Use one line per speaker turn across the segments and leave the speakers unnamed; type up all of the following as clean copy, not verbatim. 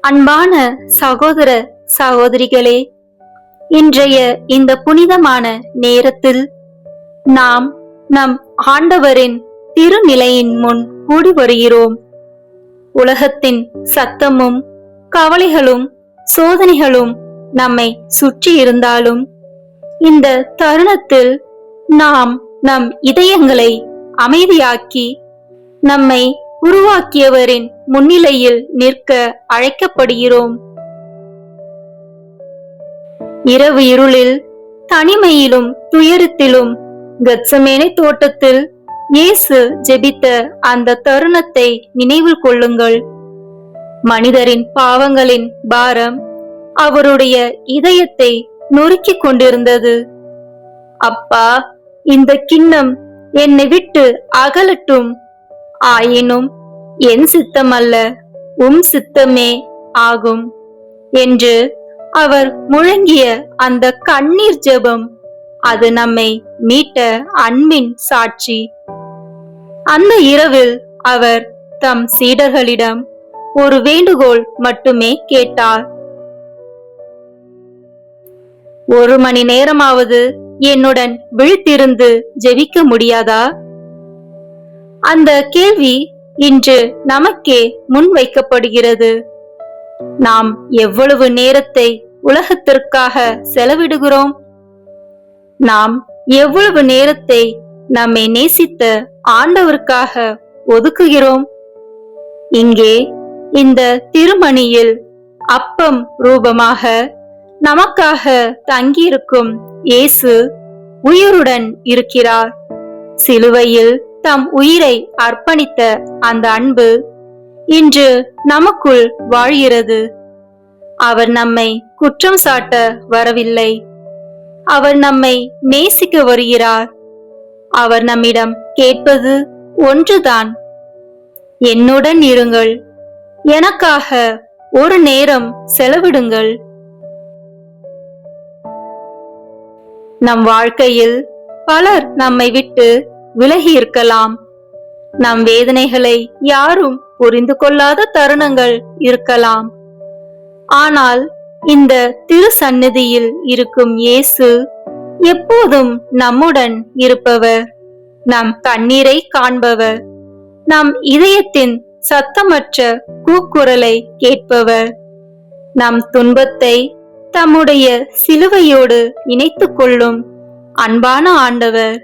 அன்பான சகோதர சகோதரிகளே, இன்றைய இந்த புனிதமான நேரத்தில் நாம் நம் ஆண்டவரின் திருநிலையின் முன் கூடி வருகிறோம். உலகத்தின் சத்தமும் கவலைகளும் சோதனைகளும் நம்மை சுற்றி இருந்தாலும் இந்த தருணத்தில் நாம் நம் இதயங்களை அமைதியாக்கி நம்மை உருவாக்கியவரின் முன்னிலையில் நிற்க அழைக்கப்படுகிறோம். இரவு இருளில், தனிமையிலும் துயரத்திலும் கெத்சமேனே தோட்டத்தில் இயேசு ஜெபித்த அந்த தருணத்தை நினைவில் கொள்ளுங்கள். மனிதரின் பாவங்களின் பாரம் அவருடைய இதயத்தை நொறுக்கிக் கொண்டிருந்தது. அப்பா, இந்த கிண்ணம் என்னை விட்டு அகலட்டும், ஆயினும் என் சித்தம் அல்ல, உம் சித்தமே ஆகும் என்று அவர் முழங்கிய அந்த கண்ணீர் ஜெபம், அது நம்மை மீட்ட அன்பின் சாட்சி. அந்த இரவில் அவர் தம் சீடர்களிடம் ஒரு வேண்டுகோள் மட்டுமே கேட்டார். 1 மணி நேரமாவது என்னுடன் விழித்திருந்து ஜெபிக்க முடியாதா? அந்த கேள்வி இன்று நமக்கே முன்வைக்கப்படுகிறது. நாம் எவ்வளவு நேரத்தை உலகத்திற்காக செலவிடுகிறோம்? நாம் எவ்வளவு நேரத்தை நம்மை நேசித்த ஆண்டவருக்காக ஒதுக்குகிறோம்? இங்கே இந்த திருமணியில் அப்பம் ரூபமாக நமக்காக தங்கியிருக்கும் இயேசு உயிருடன் இருக்கிறார். சிலுவையில் தம் உயிரை அர்ப்பணித்த அந்த அன்பு இன்று நமக்குள் வாழ்கிறது. அவர் நம்மை குற்றம் சாட்ட வரவில்லை, அவர் நம்மை நேசிக்க வருகிறார். அவர் நம்மிடம் கேட்பது ஒன்றுதான், என்னுடன் இருங்கள், எனக்காக ஒரு நேரம் செலவிடுங்கள். நம் வாழ்க்கையில் பலர் நம்மை விட்டு விலகி இருக்கலாம். நம் வேதனைகளை யாரும் புரிந்து கொள்ளாத தருணங்கள் இருக்கலாம். ஆனால் இந்த திரு சந்நிதியில் இருக்கும் இயேசு எப்போதும் நம்முடன் இருப்பவர், நம் கண்ணீரை காண்பவர், நம் இதயத்தின் சத்தமற்ற கூக்குரலை கேட்பவர், நம் துன்பத்தை தம்முடைய சிலுவையோடு இணைத்துக் கொள்ளும் அன்பான ஆண்டவர்.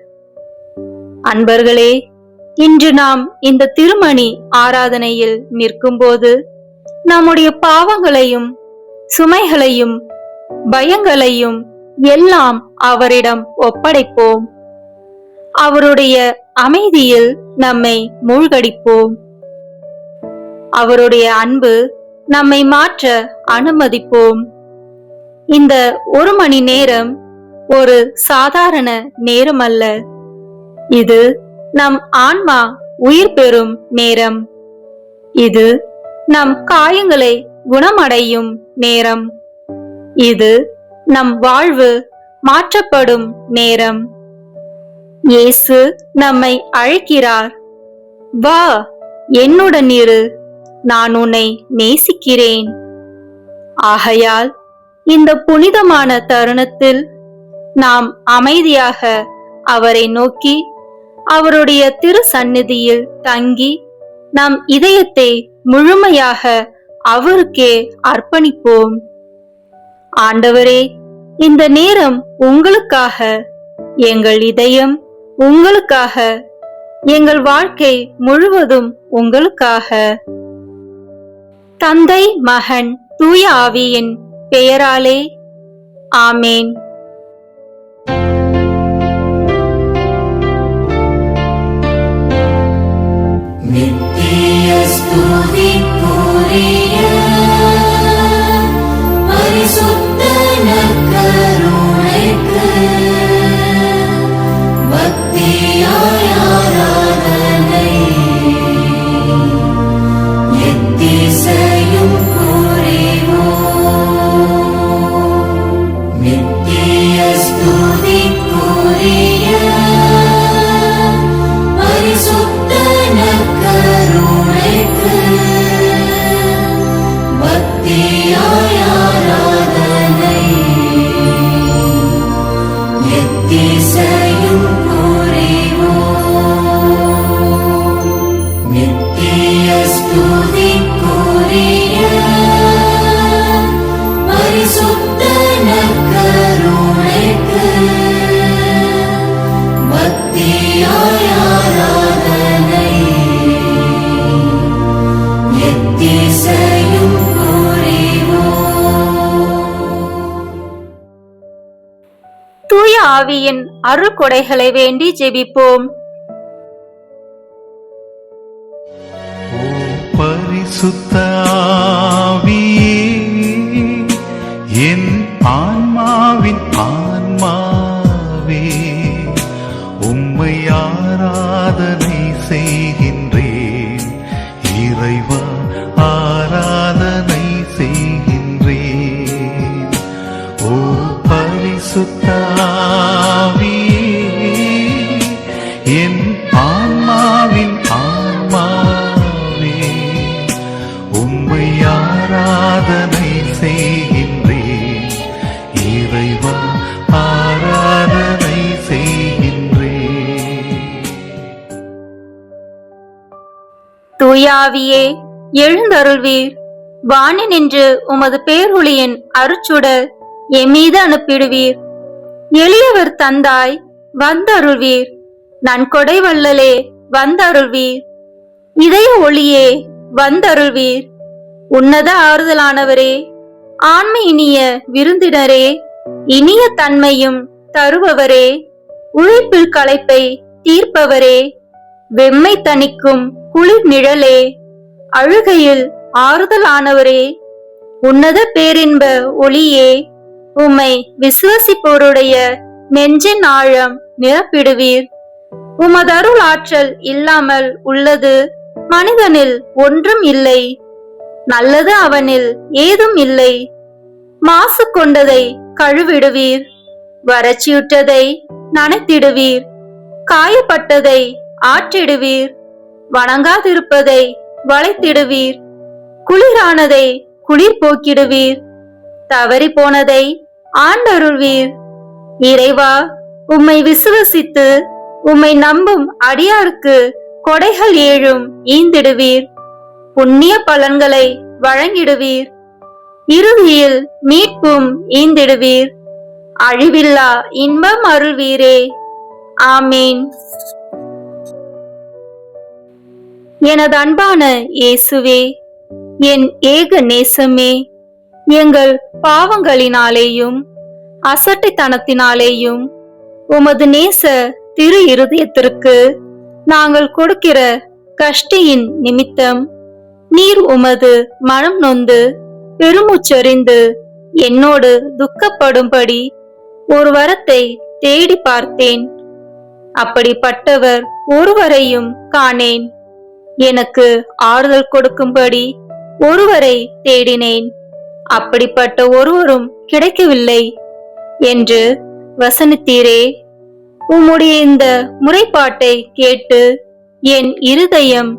அன்பர்களே, இன்று நாம் இந்த திருமணி ஆராதனையில் நிற்கும்போது நம்முடைய பாவங்களையும் சுமைகளையும் பயங்களையும் எல்லாம் அவரிடம் ஒப்படைப்போம். அவருடைய அமைதியில் நம்மை மூழ்கடிப்போம். அவருடைய அன்பு நம்மை மாற்ற அனுமதிப்போம். இந்த 1 மணி நேரம் ஒரு சாதாரண நேரம் அல்ல, இது நம் ஆன்மா உயிர் பெறும் நேரம். இது நம் காயங்களை குணமடையும் நேரம். இது நம் வாழ்வு மாற்றப்படும் நேரம். இயேசு நம்மை அழைக்கிறார், வா, என்னுடன் இரு, நான் உன்னை நேசிக்கிறேன். ஆகையால் இந்த புனிதமான தருணத்தில் நாம் அமைதியாக அவரை நோக்கி அவருடைய திரு சந்நிதியில் தங்கி நம் இதயத்தை முழுமையாக அவருக்கே அர்ப்பணிப்போம். ஆண்டவரே, இந்த நேரம் உங்களுக்காக, எங்கள் இதயம் உங்களுக்காக, எங்கள் வாழ்க்கை முழுவதும் உங்களுக்காக. தந்தை, மகன், தூய ஆவியின் பெயராலே ஆமேன்.
நித்திய ஸ்துதிக்குரிய பரிசுத்த நற்கருணைக்கு பக்தியாய் ஆராதனை எத்திசையும் புரிவோம். நித்திய
தூய ஆவியின் அருள் கொடைகளை வேண்டி ஜெபிப்போம்.
பரிசுத்த ஆவியே, என் ஆன்மாவின் ஆன்மாவே, உம்மை ஆராதனை செய்கின்றேன். இறைவா, ஆராதனை செய்கின்றேன். ஓ பரிசுத்த ஆவியே, என் ஆன்மாவின் ஆன்மாவே, உம்மை ஆராதனை செய்கின்றேன். இறைவா, ஆராதனை செய்கின்றேன்.
தூயாவியே எழுந்தருள்வீர். வானினின்று உமது பேரொளியின் அருச்சுடர் எம்மீது அனுப்பிடுவீர். எளியவர் தந்தாய் வந்தருள்வீர். நன்கொடை வள்ளலே வந்தருள்வீர். இதய ஒளியே வந்தருள்வீர். உன்னத ஆறுதலானவரே, ஆண்மை இனிய விருந்தினரே, இனிய தன்மையும் தருபவரே, உழைப்பில் களைப்பை தீர்ப்பவரே, வெம்மை தணிக்கும் குளிர் நிழலே, அழுகையில் ஆறுதலானவரே, உன்னத பேரின்ப ஒளியே, உம்மை விசுவசிப்போருடைய நெஞ்சின் ஆழம் நிரப்பிடுவீர். உமதருள் ஆற்றல் இல்லாமல் உள்ளது மனிதனில் ஒன்றும் இல்லை. நல்லது அவனில் ஏதும் இல்லை. மாசு கொண்டதை கழுவிடுவீர். வறட்சியுற்றதை நனைத்திடுவீர். காயப்பட்டதை ஆற்றிடுவீர். வணங்காதிருப்பதை வளைத்திடுவீர். குளிரானதை குளிர் போக்கிடுவீர். தவறி போனதை ஆண்டருள்வீர். இறைவா, உம்மை விசுவசித்து உம்மை நம்பும் அடியாருக்கு கொடைகள் ஏழும் ஈந்திடுவீர். புண்ணிய பலன்களை வழங்கிடுவீர். இறுதியில் மீட்பும் ஈந்திடுவீர். அழிவில்லா இன்பம் அருள்வீரே. ஆமீன். எனது அன்பான இயேசுவே, என் ஏக நேசமே, எங்கள் பாவங்களினாலேயும் அசட்டைத்தனத்தினாலேயும் உமது நேச திரு இருதயத்திற்கு நாங்கள் கொடுக்கிற கஷ்டியின் நிமித்தம் நீர் உமது மனம் நொந்து பெருமூச்சறிந்து என்னோடு துக்கப்படும்படி ஒரு வரத்தை தேடி பார்த்தேன். அப்படிப்பட்டவர் ஒருவரையும் காணேன். எனக்கு ஆறுதல் கொடுக்கும்படி ஒருவரை தேடினேன். அப்படிப்பட்ட ஒருவரும் கிடைக்கவில்லை என்று வசனித்தீரே. உம்முடைய இந்த முறைப்பாட்டை கேட்டு என் இருதயம்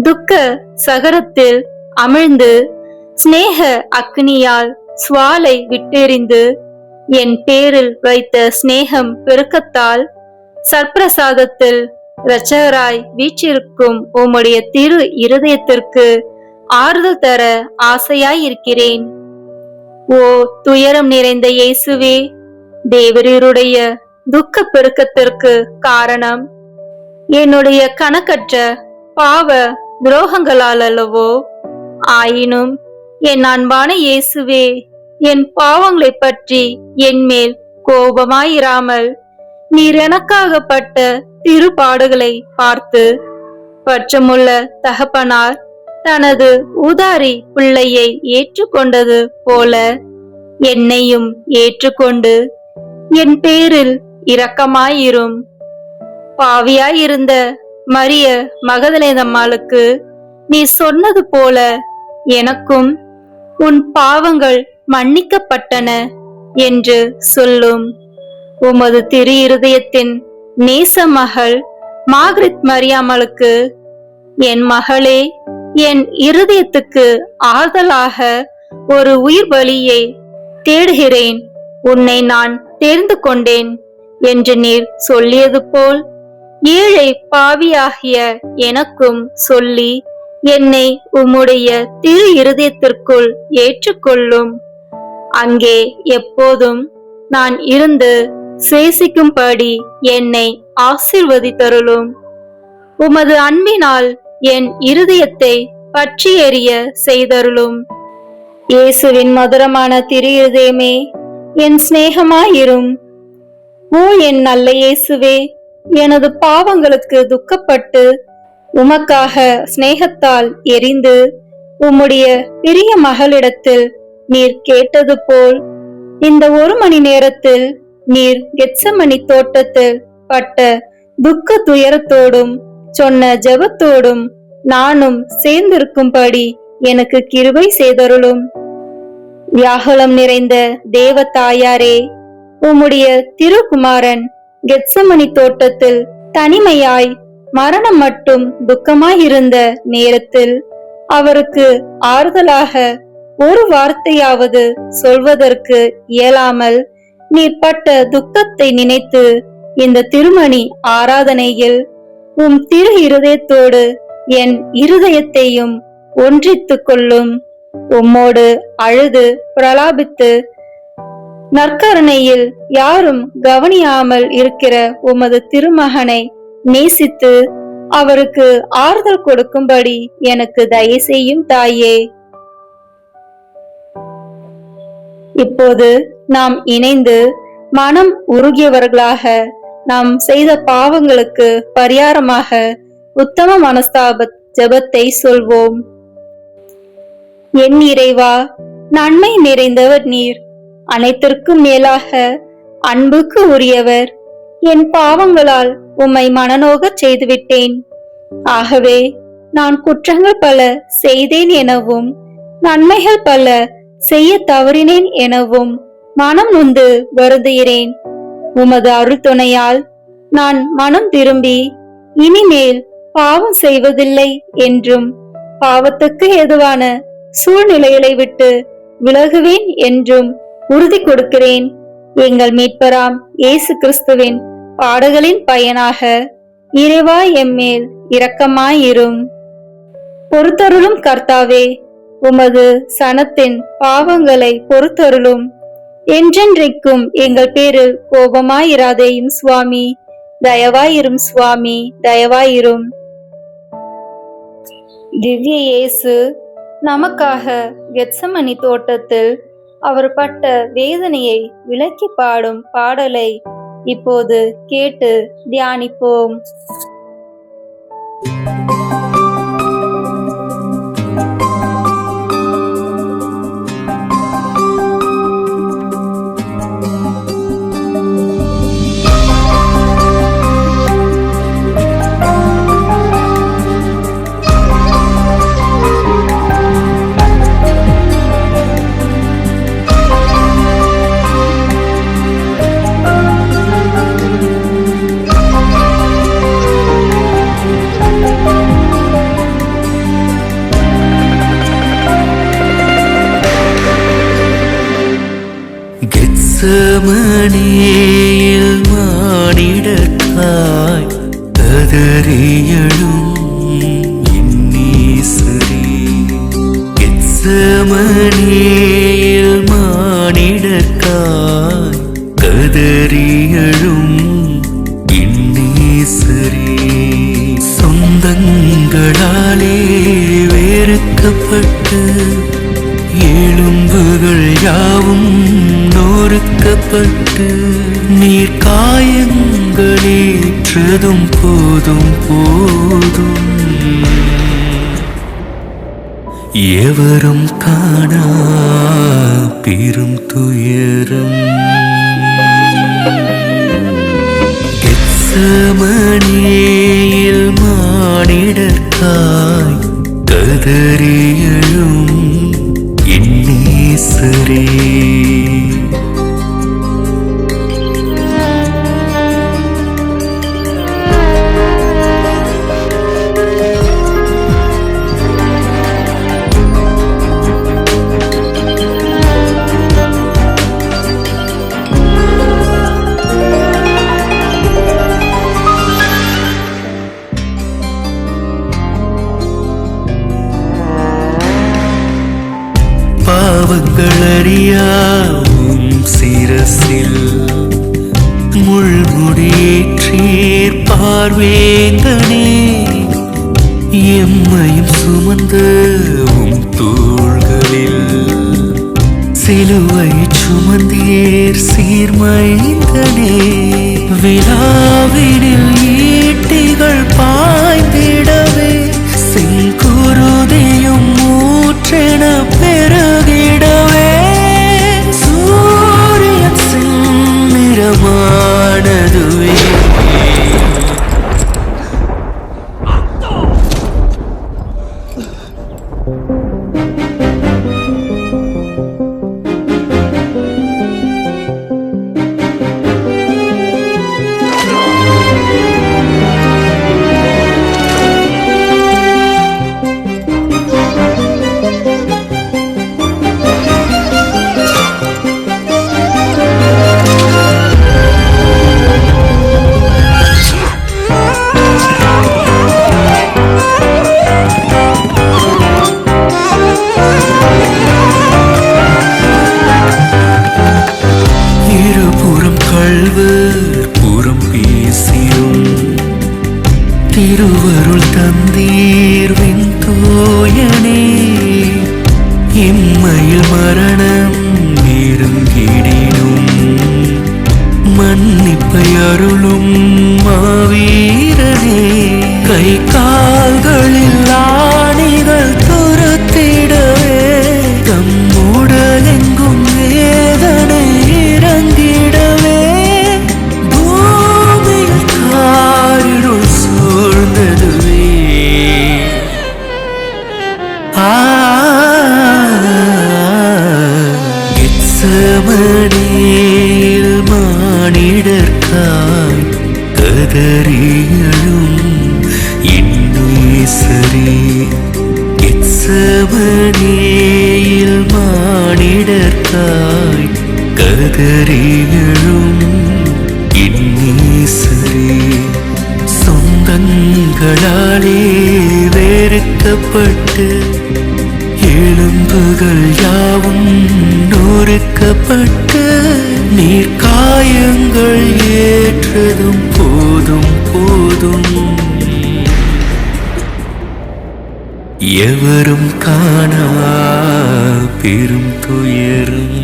துக்க சகரத்தில் அமிழ்ந்து சிநேக அக்னியால் சுவாலை விட்டெறிந்து என் பேரில் வைத்த சிநேகம் பெருக்கத்தால் சற்பிரசாதத்தில் இரட்சகராய் வீற்றிருக்கும் உம்முடைய திரு இருதயத்திற்கு ஆறுதல் தர ஆசையாயிருக்கிறேன். ஓ துயரம் நிறைந்த இயேசுவே, தேவரீருடைய துக்க பெருக்கத்திற்கு காரணம் என்னுடைய கணக்கற்ற பாவ துரோகங்களால் அல்லவோ? ஆயினும் என் அன்பான இயேசுவே, என் பாவங்களை பற்றி என் மேல் கோபமாயிராமல் நீர் எனக்காகப்பட்ட திருப்பாடுகளை பார்த்து பற்றமுள்ள தகப்பனார் தனது ஊதாரி பிள்ளையை ஏற்றுக்கொண்டது போல என்னையும் ஏற்றுக்கொண்டு என் பேரில் இரக்கமாயிரும். பாவியாயிருந்த மரிய மகதலேனம்மாளுக்கு நீ சொன்னது போல எனக்கும் உன் பாவங்கள் மன்னிக்கப்பட்டன என்று சொல்லும். உமது திரு இருதயத்தின் நேச மகள் மார்கரெட் மரியாமலுக்கு, என் மகளே, என் இருதயத்துக்கு ஆறுதலாக ஒரு உயிர் பலியை தேடுகிறேன். உன்னை நான் தேர்ந்து கொண்டேன் என்று நீர் சொல்லியது போல் ஏழை பாவியாகிய எனக்கும் சொல்லி என்னை உம்முடைய திரு இருதயத்திற்குள் ஏற்றுக்கொள்ளும். அங்கே எப்போதும் நான் இருந்து சேசிக்கும்படி என்னை ஆசீர்வதித்தருளும். உமது அன்பினால் என் இருதயத்தை பற்றி எறிய செய்தருளும். இயேசுவின் மதுரமான திரு இருதயமே, என் சிநேகமாயிரும். ஓ என் நல்ல இயேசுவே, எனது பாவங்களுக்கு துக்கப்பட்டு உமக்காக சிநேகத்தால் எரிந்து உம்முடைய பிரிய மகளிடத்தில் நீர் கேட்டது போல் இந்த 1 மணி நேரத்தில் நீர் கெத்சமனி தோட்டத்தில் பட்ட துக்க துயரத்தோடும் சொன்ன ஜெபத்தோடும் நானும் சேர்ந்திருக்கும்படி எனக்கு கிருபை செய்தருளும். வியாகுலம் நிறைந்த தேவ தாயாரே, உம்முடைய திருக்குமாரன் கெத்சமனி தோட்டத்தில் தனிமையாய் மரணம் மட்டும் துக்கமாயிருந்த நேரத்தில் அவருக்கு ஆறுதலாக ஒரு வார்த்தையாவது சொல்வதற்கு இயலாமல் நீர் பட்ட துக்கத்தை நினைத்து இந்த திருமணி ஆராதனையில் உம் திரு இருதயத்தோடு என் இருதயத்தையும் ஒன்றித்துக் கொள்ளும். உம்மோடு அழுது பிரலாபித்து நற்கருணையில் யாரும் கவனியாமல் இருக்கிற உமது திருமகனை நேசித்து அவருக்கு ஆறுதல் கொடுக்கும்படி எனக்கு தயை செய்யும் தாயே. இப்போது நாம் இணைந்து மனம் உருகியவர்களாக நாம் செய்த பாவங்களுக்கு பரிகாரமாக உத்தம மனஸ்தாப ஜெபத்தை சொல்வோம். என் இறைவா, நன்மை நிறைந்தவர் நீர், அனைத்திற்கும் மேலாக அன்புக்கு உரியவர். என் பாவங்களால் உம்மை மனநோகச் செய்துவிட்டேன். ஆகவே நான் குற்றங்கள் பல செய்தேன் எனவும் நன்மைகள் பல செய்ய தவறினேன் எனவும் மனம் நொந்து வருந்துகிறேன். உமது அருள் துணையால் நான் மனம் திரும்பி இனிமேல் பாவம் செய்வதில்லை என்றும் பாவத்துக்கு ஏதுவான சூழ்நிலைகளை விட்டு விலகுவேன் என்றும் உறுதி கொடுக்கிறேன். எங்கள் மீட்பராம் இயேசு கிறிஸ்துவின் பாடுகளின் பயனாக இறைவா எம்மேல் இரக்கமாயிரும். பொறுத்தருளும் கர்த்தாவே, உமது சனத்தின் பாவங்களை பொறுத்தருளும். என்றென்றைக்கும் எங்கள் பேரில் கோபமாயிராதேயும் சுவாமி, தயவாயிரும் சுவாமி, தயவாயிரும். திவ்ய இயேசு நமக்காக கெத்சமனி தோட்டத்தில் அவர் பட்ட வேதனையை விளக்கி பாடும் பாடலை இப்போது கேட்டு தியானிப்போம்.
கெத்சமனேயில் மானிடத்தாய் கதறியழும் இன்னீசுரே. கெத்சமனேயில் மானிடத்தாய் கதறியழும் இன்னீசுரே. சொந்தங்களாலே வெறுக்கப்பட்டு எலும்புகள் யாவும் நொறுக்கப்பட்டு நீர் காயங்களேற்றதும் போதும் போதும். எவரும் காணா பெரும் துயரம். கெத்சமனேயில் மானிடத்தாய் கதறியழும் இன்னீசுரே. பாவங்களறியாவும் சிரசில் முள்முடியேற்றீர் பார்வேந்தனே. எம்மையும் சுமந்தவும் தோள்களில் சிலுவை சுமந்தீர் சீர்மைந்தனே. விழாவினில் ஈட்டிகள் பாய்ந்திடவே செங்குருதியும் ஊற்றென பெருகிடவே சூரியன் செந்நிறமானதுவே புறம் பேசியும் திருவருள் தந்தீர் வெண்தோயனே இம்மையில் மரணம் நெருங்கிடினும் மன்னிப்பை அருளும் மாவீரனே கை கால்களில் ஆணிகள் துரத்திடவே தம் உடலெங்கும் வேதனை இறங்கிடவே சூழ்ந்ததுவே கெத்சமனேயில் மானிடர்காய் கதறியழும் இன்னேசரே கெத்சமனேயில் மானிடர்காய் கதறியழும் இன்னேசரே சொந்தங்களாலே வெறுக்கப்பட்டு எலும்புகள் யாவும் நொறுக்கப்பட்டு நீர்க்காயங்கள் ஏற்றதும் போதும் போதும் எவரும் காணா பெரும் துயரும்.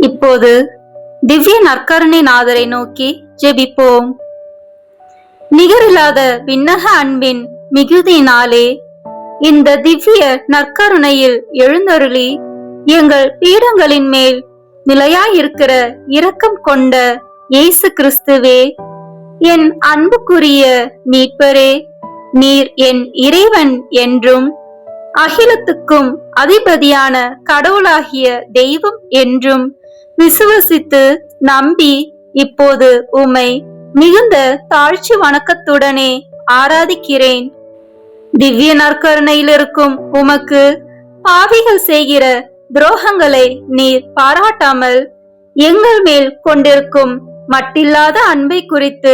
இப்போது திவ்ய நற்கருணை நாதரை நோக்கி ஜெபிப்போம். நிகரில்லாத விண்ணக அன்பின் மிகுதியினாலே இந்த திவ்ய நற்கருணையில் எழுந்தருளி எங்கள் பீடங்களின் மேல் நிலையாயிருக்கிற இரக்கம் கொண்ட இயேசு கிறிஸ்துவே, என் அன்புக்குரிய மீட்பரே, நீர் என் இறைவன் என்றும் அகிலத்துக்கும் அதிபதியான கடவுளாகிய தெய்வம் என்றும் விசுவசித்து நம்பி இப்போது உம்மை மிகுந்த தாழ்ச்சி வணக்கத்துடனே ஆராதிக்கிறேன். திவ்ய நற்கருணையில் இருக்கும் உமக்கு பாவிகள் செய்கிற துரோகங்களை நீர் பாராட்டாமல் எங்கள் மேல் கொண்டிருக்கும் மட்டில்லாத அன்பை குறித்து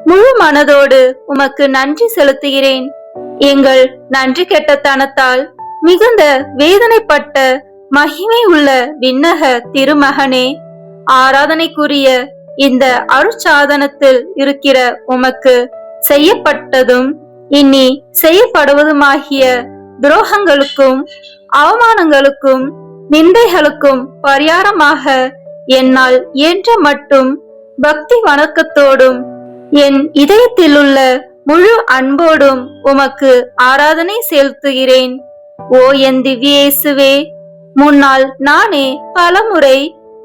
முழு மனதோடு உமக்கு நன்றி செலுத்துகிறேன். எங்கள் நன்றி கெட்டத்தனத்தால் மிகுந்த வேதனைப்பட்ட மகிமை உள்ள விண்ணக திருமகனே, ஆராதனைக்குரிய இந்த அருட்சாதனத்தில் இருக்கிற உமக்கு செய்யப்பட்டதும் இனி செய்யப்படுவதுமாகிய துரோகங்களுக்கும் அவமானங்களுக்கும் நிந்தைகளுக்கும் பரிகாரமாக என்னால் இயன்ற மட்டும் பக்தி வணக்கத்தோடும் என் இதயத்திலுள்ள முழு அன்போடும் உமக்கு ஆராதனை செலுத்துகிறேன். ஓ என் திவ்ய இயேசுவே, முன்னால் நானே பலமுறை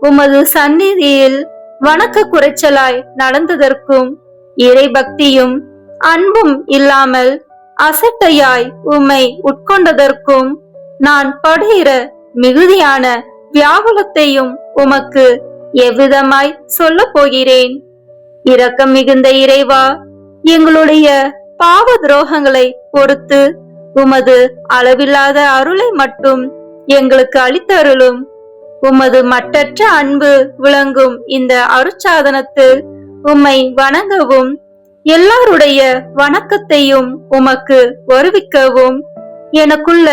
உமது சந்நிதியில் வணக்க குறைச்சலாய் நடந்ததற்கும் இறை பக்தியும் அன்பும் இல்லாமல் அசட்டையாய் உம்மை உட்கொண்டதற்கும் நான் படுகிற மிகுதியான வியாகுலத்தையும் உமக்கு எவ்விதமாய் சொல்ல போகிறேன். இரக்கம் மிகுந்த இறைவா, எங்களுடைய பாவ துரோகங்களை பொறுத்து உமது அளவில்லாத அருளை மட்டும் எங்களுக்கு அளித்தருளும். உமது மட்டற்ற அன்பு விளங்கும் இந்த அருட்சாதனத்தில் உம்மை வணங்கவும் எல்லாருடைய வணக்கத்தையும் உமக்கு வருவிக்கவும் எனக்குள்ள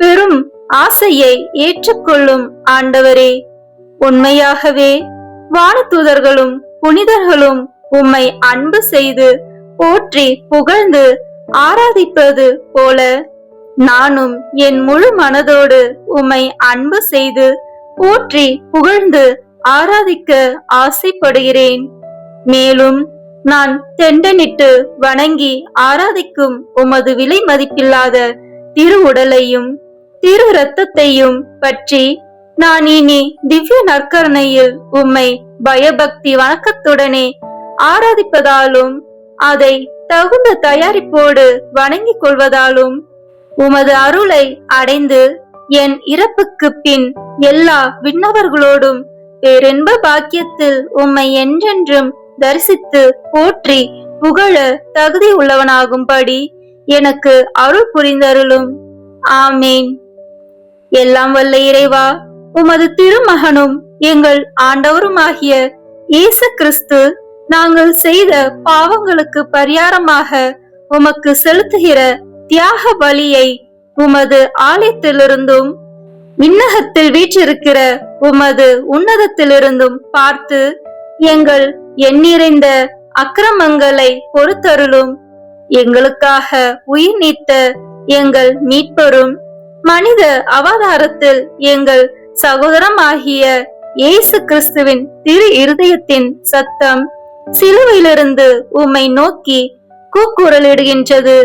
பெரும் ஆசையை ஏற்றுக்கொள்ளும் ஆண்டவரே. உண்மையாகவே வானதூதர்களும் புனிதர்களும் உம்மை அன்பு செய்து போற்றி புகழ்ந்து ஆராதிப்பது போல நானும் என் முழு மனதோடு உம்மை அன்பு செய்து போற்றி புகழ்ந்து ஆராதிக்க ஆசைப்படுகிறேன். மேலும் நான் தெண்டனிட்டு வணங்கி ஆராதிக்கும் உமது விலை மதிப்பில்லாத திரு உடலையும் திரு இரத்தத்தையும் பற்றி நான் இனி திவ்ய நற்கருணையில் உம்மை பயபக்தி வணக்கத்துடனே ஆராதிப்பதாலும் அதை தகுந்த தயாரிப்போடு வணங்கிக் கொள்வதாலும் உமது அருளை அடைந்து என் இறப்புக்கு பின் எல்லா விண்ணவர்களோடும் பேரின்ப பாக்கியத்தில் உம்மை என்றென்றும் தரிசித்து போற்றி புகழ தகுதி உள்ளவனாகும்படி எனக்கு அருள் புரிந்தருளும். ஆமேன். எல்லாம் வல்ல இறைவா, உமது திருமகனும் எங்கள் ஆண்டவருமாகிய இயேசு கிறிஸ்து நாங்கள் செய்த பாவங்களுக்கு பரிகாரமாக உமக்கு செலுத்துகிற தியாக பலியை உமது ஆலயத்திலிருந்தும் விண்ணகத்தில் வீற்றிருக்கிற உமது உன்னதத்திலிருந்தும் பார்த்து எங்கள் எண்ணிறைந்த அக்கிரமங்களை பொறுத்தருளும். எங்களுக்காக உயிர் நீத்த எங்கள் மீட்பரும் மனித அவதாரத்தில் எங்கள் சகோதரமாகிய இயேசு கிறிஸ்துவின் திரு இருதயத்தின் சத்தம் சிலுவையிலிருந்து உம்மை நோக்கி கூக்குரலிடுகின்றது.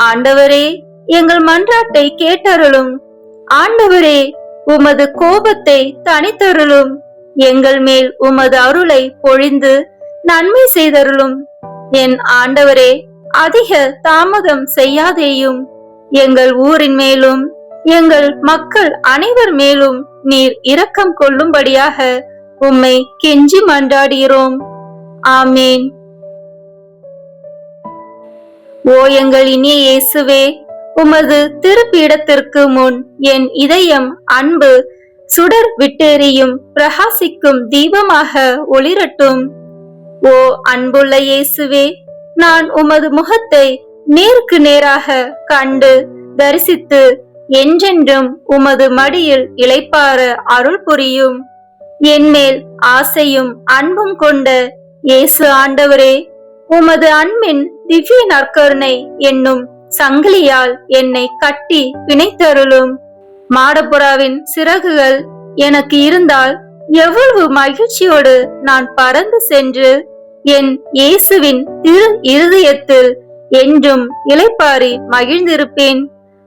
ஆண்டவரே, எங்கள் மன்றாட்டை கேட்டருளும். ஆண்டவரே, உமது கோபத்தை தணித்தருளும். எங்கள் மேல் உமது அருளை பொழிந்து நன்மை செய்தருளும். என் ஆண்டவரே, அதிக தாமதம் செய்யாதேயும். எங்கள் ஊரின் மேலும் எங்கள் மக்கள் அனைவர் மேலும் நீர் இரக்கம் கொள்ளும்படியாக உம்மை கெஞ்சி மன்றாடுகிறோம். ஆமேன். ஓ எங்கள் இனிய இயேசுவே, உமது திருப்பீடத்திற்கு முன் என் இதயம் அன்பு சுடர் விட்டெறியும் பிரகாசிக்கும் தீபமாக ஒளிரட்டும். ஓ அன்புள்ள இயேசுவே, நான் உமது முகத்தை நேருக்கு நேராக கண்டு தரிசித்து என்றென்றும் உமது மடியில் இளைப்பாற அருள் புரியும். என்மேல் ஆசையும் அன்பும் கொண்ட இயேசு ஆண்டவரே, உமது அன்பின் திவ்ய நற்கருணை என்னும் சங்கிலியால் என்னை கட்டி பிணைத்தருளும். மாடப்புறாவின் சிறகுகள் எனக்கு இருந்தால் எவ்வளவு மகிழ்ச்சியோடு நான் பறந்து சென்று என் இயேசுவின் திரு இருதயத்தில் என்றும் இளைப்பாரி மகிழ்ந்திருப்பேன்.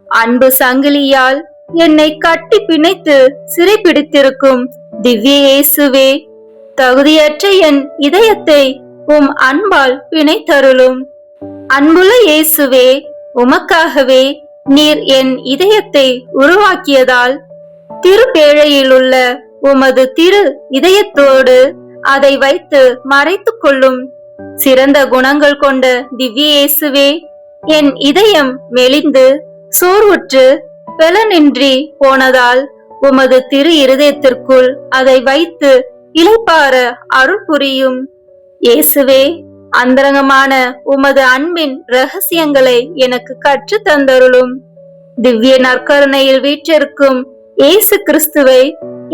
அன்பு சங்கிலியால் என்னை கட்டி பிணைத்து சிறைப்பிடித்திருக்கும் திவ்ய இயேசுவே, தகுதியற்ற என் இதயத்தை உம் அன்பால் பிணைத்தருளும். அன்புள்ள இயேசுவே, உமக்காகவே நீர் என் இதயத்தை உருவாக்கியதால் திருப்பேழையிலுள்ள உமது திரு இதயத்தோடு அதை வைத்து மறைத்து கொள்ளும். சிறந்த குணங்கள் கொண்ட திவ்ய இயேசுவே, என் இதயம் மெலிந்து சோர்வுற்று பலனின்றி போனதால் உமது திரு இருதயத்திற்குள் அதை வைத்து இளைப்பாற அருள் புரியும். இயேசுவே, அந்தரங்கமான உமது அன்பின் ரகசியங்களை எனக்கு கற்று தந்தருளும். திவ்ய நற்கருணையில் வீற்றிருக்கும் இயேசு கிறிஸ்துவை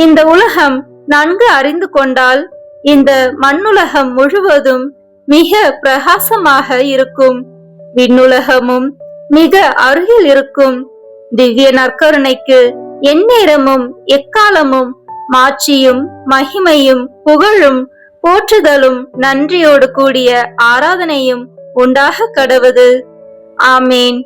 இந்த உலகம் நன்கு அறிந்து கொண்டால் இந்த மண்ணுலகம் முழுவதும் மிக பிரகாசமாக இருக்கும். விண்ணுலகமும் மிக அருகில் இருக்கும். திவ்ய நற்கருணைக்கு எந்நேரமும் எக்காலமும் மாட்சியும் மகிமையும் புகழும் போற்றுதலும் நன்றியோடு கூடிய ஆராதனையும் உண்டாக கடவது. ஆமேன்.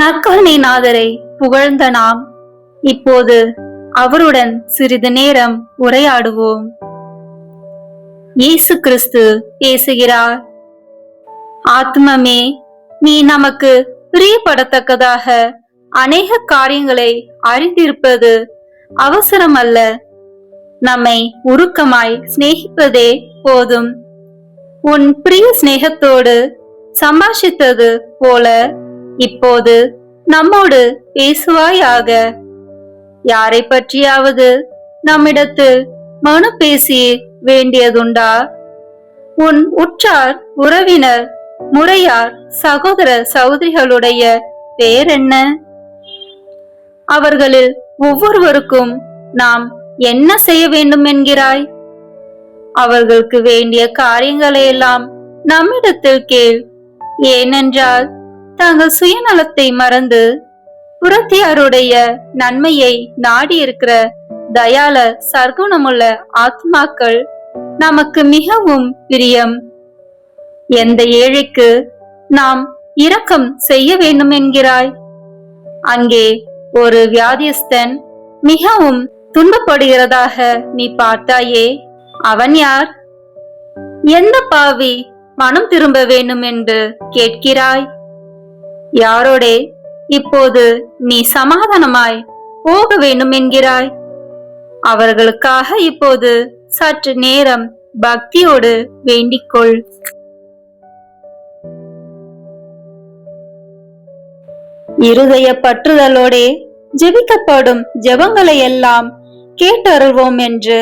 நற்கருணைநாதரை புகழ்ந்த நாம் இப்போது அவருடன் சிறிது நேரம் உரையாடுவோம். இயேசு கிறிஸ்து பேசுகிறார். ஆத்மமே, நீ நமக்கு பிரியப்படத்தக்கதாக அநேக காரியங்களை அறிந்திருப்பது அவசரம் அல்ல. நம்மை உருக்கமாய் சிநேகிப்பதே போதும். உன் பிரிய சிநேகத்தோடு சம்பாஷித்தது போல இப்போது நம்மோடு பேசுவாயாக. யாரை பற்றியாவது நம்மிடத்தில் மனு பேசி வேண்டியதுண்டா? உன் உற்றார் உறவினர் முறையார் சகோதர சகோதரிகளுடைய பெயர் என்ன? அவர்களில் ஒவ்வொருவருக்கும் நாம் என்ன செய்ய வேண்டும் என்கிறாய்? அவர்களுக்கு வேண்டிய காரியங்களை எல்லாம் நம்மிடத்தில் கேள். ஏனென்றால் தாங்கள் சுயநலத்தை மறந்து புறத்தியாருடைய நன்மையை நாடி இருக்கிற தயால சர்க்குணமுள்ள ஆத்மாக்கள் நமக்கு மிகவும் பிரியம். எந்த ஏழைக்கு நாம் இரக்கம் செய்ய வேண்டும் என்கிறாய்? அங்கே ஒரு வியாதியஸ்தன் மிகவும் துன்பப்படுகிறதாக நீ பார்த்தாயே, அவன் யார்? எந்த பாவி மனம் திரும்ப வேண்டும் என்று கேட்கிறாய்? யாரோடே இப்போது நீ சமாதானமாய் போக வேண்டும் என்கிறாய்? அவர்களுக்காக இப்போது சற்று நேரம் பக்தியோடு வேண்டிக்கொள். இருதய பற்றுதலோடே ஜெபிக்கப்படும் ஜெபங்களை எல்லாம் கேட்டருள்வோம் என்று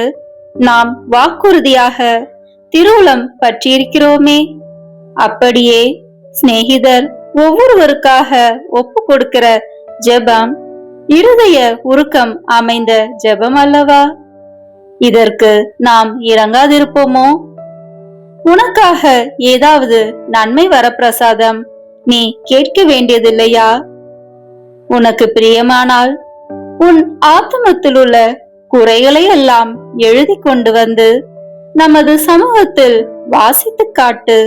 நாம் வாக்குறுதியாக திருவுளம் பற்றியிருக்கிறோமே. அப்படியே சிநேகிதர் ஒவ்வொருவருக்காக ஒப்பு கொடுக்கிற ஜெபம் இருதய உருக்கம் அமைந்த ஜெபம் அல்லவா? இதற்கு நாம் இறங்காதிருப்போமோ? உனக்காக ஏதாவது நன்மை வரப்பிரசாதம் நீ கேட்க வேண்டியதில்லையா? உனக்கு பிரியமானால் உன் ஆத்மத்தில் உள்ள குறைகளை எல்லாம் எழுதி கொண்டு வந்து நமது சமூகத்தில் வாசித்து காட்டு.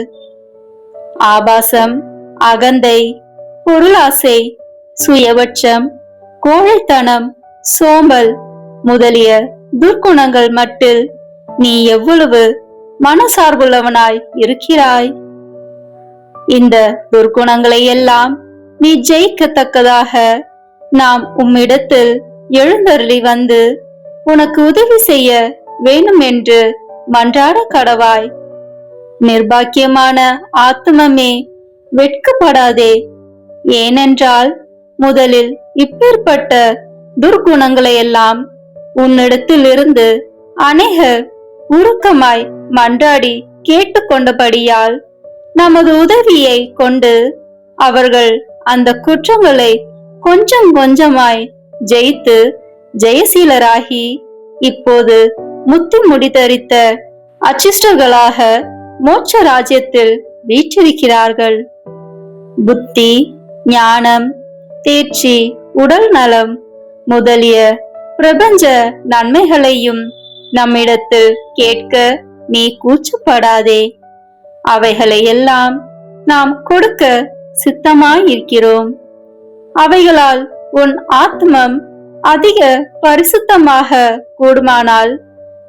ஆபாசம், அகந்தை, பொருளாசை, சுயபட்சம், கோழைத்தனம், சோம்பல் முதலிய துர்க்குணங்கள் மட்டில் நீ எவ்வளவு மனசார்புள்ளவனாய் இருக்கிறாய்? இந்த துர்க்குணங்களை எல்லாம் நீ ஜெயிக்கத்தக்கதாக நாம் உம்மிடத்தில் எழுந்தருளி வந்து உனக்கு உதவி செய்ய வேண்டும் என்று மன்றாட கடவாய். நிர்பாக்கியமான ஆத்மமே, வெட்கப்படாதே. ஏனென்றால் முதலில் இப்பேற்பட்ட துர்க்குணங்களை எல்லாம் உன்னிடத்தில் இருந்து அநேகர் உருக்கமாய் மன்றாடி கேட்டுக்கொண்டபடியால் நமது உதவியை கொண்டு அவர்கள் அந்த குற்றங்களை கொஞ்சம் கொஞ்சமாய் ஜெயித்து ஜெயசீலராகி இப்போது முத்தி முடித்தரித்த அச்சிஷ்டர்களாக மோட்ச ராஜ்யத்தில் வீற்றிருக்கிறார்கள். புத்தி, ஞானம், தேர்ச்சி, உடல் நலம் முதலிய பிரபஞ்ச நன்மைகளையும் நம்மிடத்தில் கேட்க நீ கூச்சப்படாதே. அவைகளை எல்லாம் நாம் கொடுக்க சித்தமாயிருக்கிறோம். அவைகளால் உன் ஆத்மம் அதிக பரிசுத்தமாக கூடுமானால்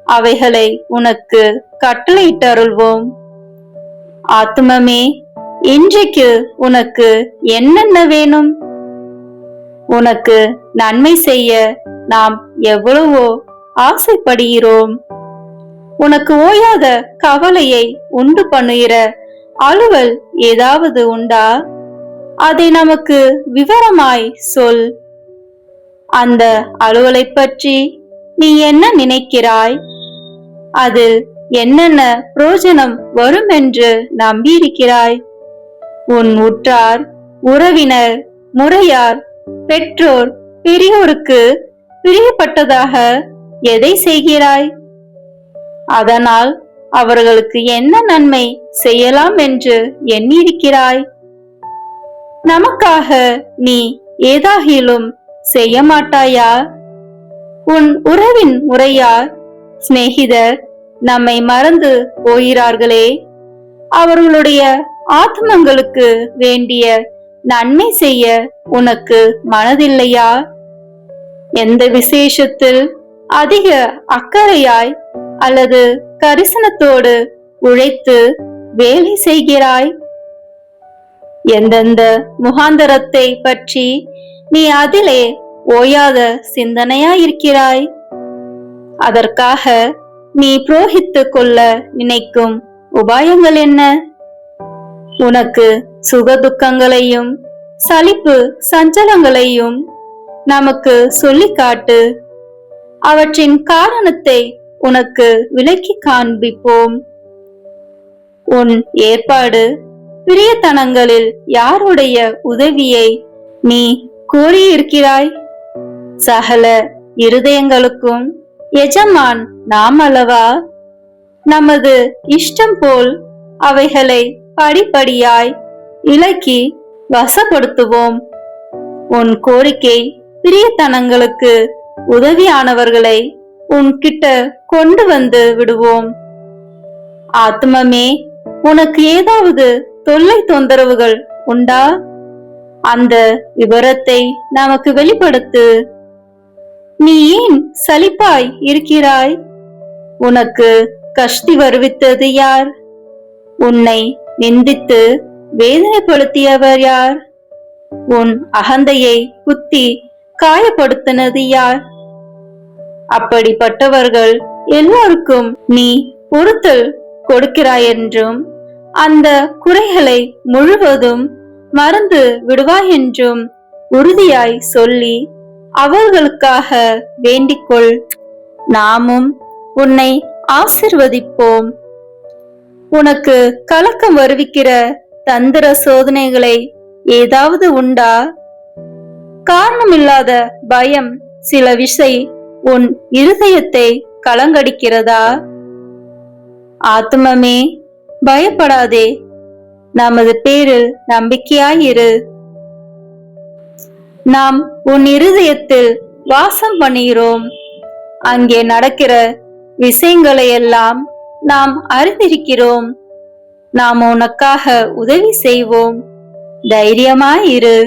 அவைகளை உனக்கு கட்டளையிட்டருள்வோம். ஆத்மமே, இன்றைக்கு உனக்கு என்னென்ன வேணும்? உனக்கு நன்மை செய்ய நாம் எவ்வளவோ ஆசைப்படுகிறோம். உனக்கு ஓயாத கவலையை உண்டு பண்ணுகிற அலுவல் ஏதாவது உண்டா? அதை நமக்கு விவரமாய் சொல். அந்த அலுவலை பற்றி நீ என்ன நினைக்கிறாய்? அதில் என்னென்ன பிரயோஜனம் வரும் என்று நம்பியிருக்கிறாய்? உன் உற்றார், உறவினர், முறையார், பெற்றோர், பெரியோருக்கு பிரியப்பட்டதாக எதை செய்கிறாய்? அதனால் அவர்களுக்கு என்ன நன்மை செய்யலாம் என்று எண்ணியிருக்கிறாய்? நமக்காக நீ ஏதாகிலும் செய்ய மாட்டாயா? உன் உறவின் முறையார், சிநேகிதர் நம்மை மறந்து போகிறார்களே, அவர்களுடைய ஆத்மங்களுக்கு வேண்டிய நன்மை செய்ய உனக்கு மனதில்லையா? எந்த விசேஷத்தில் அதிக அக்கறையாய் அல்லது கரிசனத்தோடு உழைத்து வேலை செய்கிறாய்? எந்தெந்த முகாந்தரத்தை பற்றி நீ அதிலே ஓயாத சிந்தனையாயிருக்கிறாய்? அதற்காக நீ புரோகித்துக் கொள்ள நினைக்கும் உபாயங்கள் என்ன? உனக்கு சுகதுக்கங்களையும் சலிப்பு சஞ்சலங்களையும் நமக்கு சொல்லிக் காட்டு. அவற்றின் காரணத்தை உனக்கு விளக்கி காண்பிப்போம். உன் ஏற்பாடு பிரியத்தனங்களில் யாருடைய உதவியை நீ கோரியிருக்கிறாய்? சகல இருதயங்களுக்கும் எஜமான் நாம் அல்லவா? நமது இஷ்டம் போல் அவைகளை படிப்படியாய் இலக்கி வசப்படுத்துவோம். உன் கோரிக்கை பிரியத்தனங்களுக்கு உதவியானவர்களை உன்கிட்ட கொண்டு வந்து விடுவோம். ஆத்மமே, உனக்கு ஏதாவது தொல்லை தொந்தரவுகள் உண்டா? அந்த விவரத்தை நமக்கு வெளிப்படுத்து. நீ ஏன் சலிப்பாய் இருக்கிறாய்? உனக்கு கஷ்டி வருவித்தது யார்? உன்னை நிந்தித்து வேதனைப்படுத்தியவர் யார்? உன் அகந்தையை குத்தி காயப்படுத்தினது யார்? அப்படிப்பட்டவர்கள் எல்லோருக்கும் நீ பொறுத்தல் கொடுக்கிறாயென்றும் அந்த குறைகளை முழுவதும் மறந்து விடுவாயென்றும் உறுதியாய் சொல்லி அவர்களுக்காக வேண்டிக்கொள். நாமும் உன்னை ஆசிர்வதிப்போம். உனக்கு கலக்கம் வருவிக்கிற தந்திர சோதனைகளை ஏதாவது உண்டா? காரணமில்லாத பயம் சில விசை உன் இருதயத்தை கலங்கடிக்கிறதா? ஆத்மமே, பயப்படாதே. நமது பேரில் நம்பிக்கையாயிரு. நாம் உன் இருதயத்தில் வாசம் பண்ணுகிறோம். அங்கே நடக்கிற விஷயங்களை எல்லாம் நாம் அறிந்திருக்கிறோம். நாம் உனக்காக உதவி செய்வோம். தைரியமாயிரு.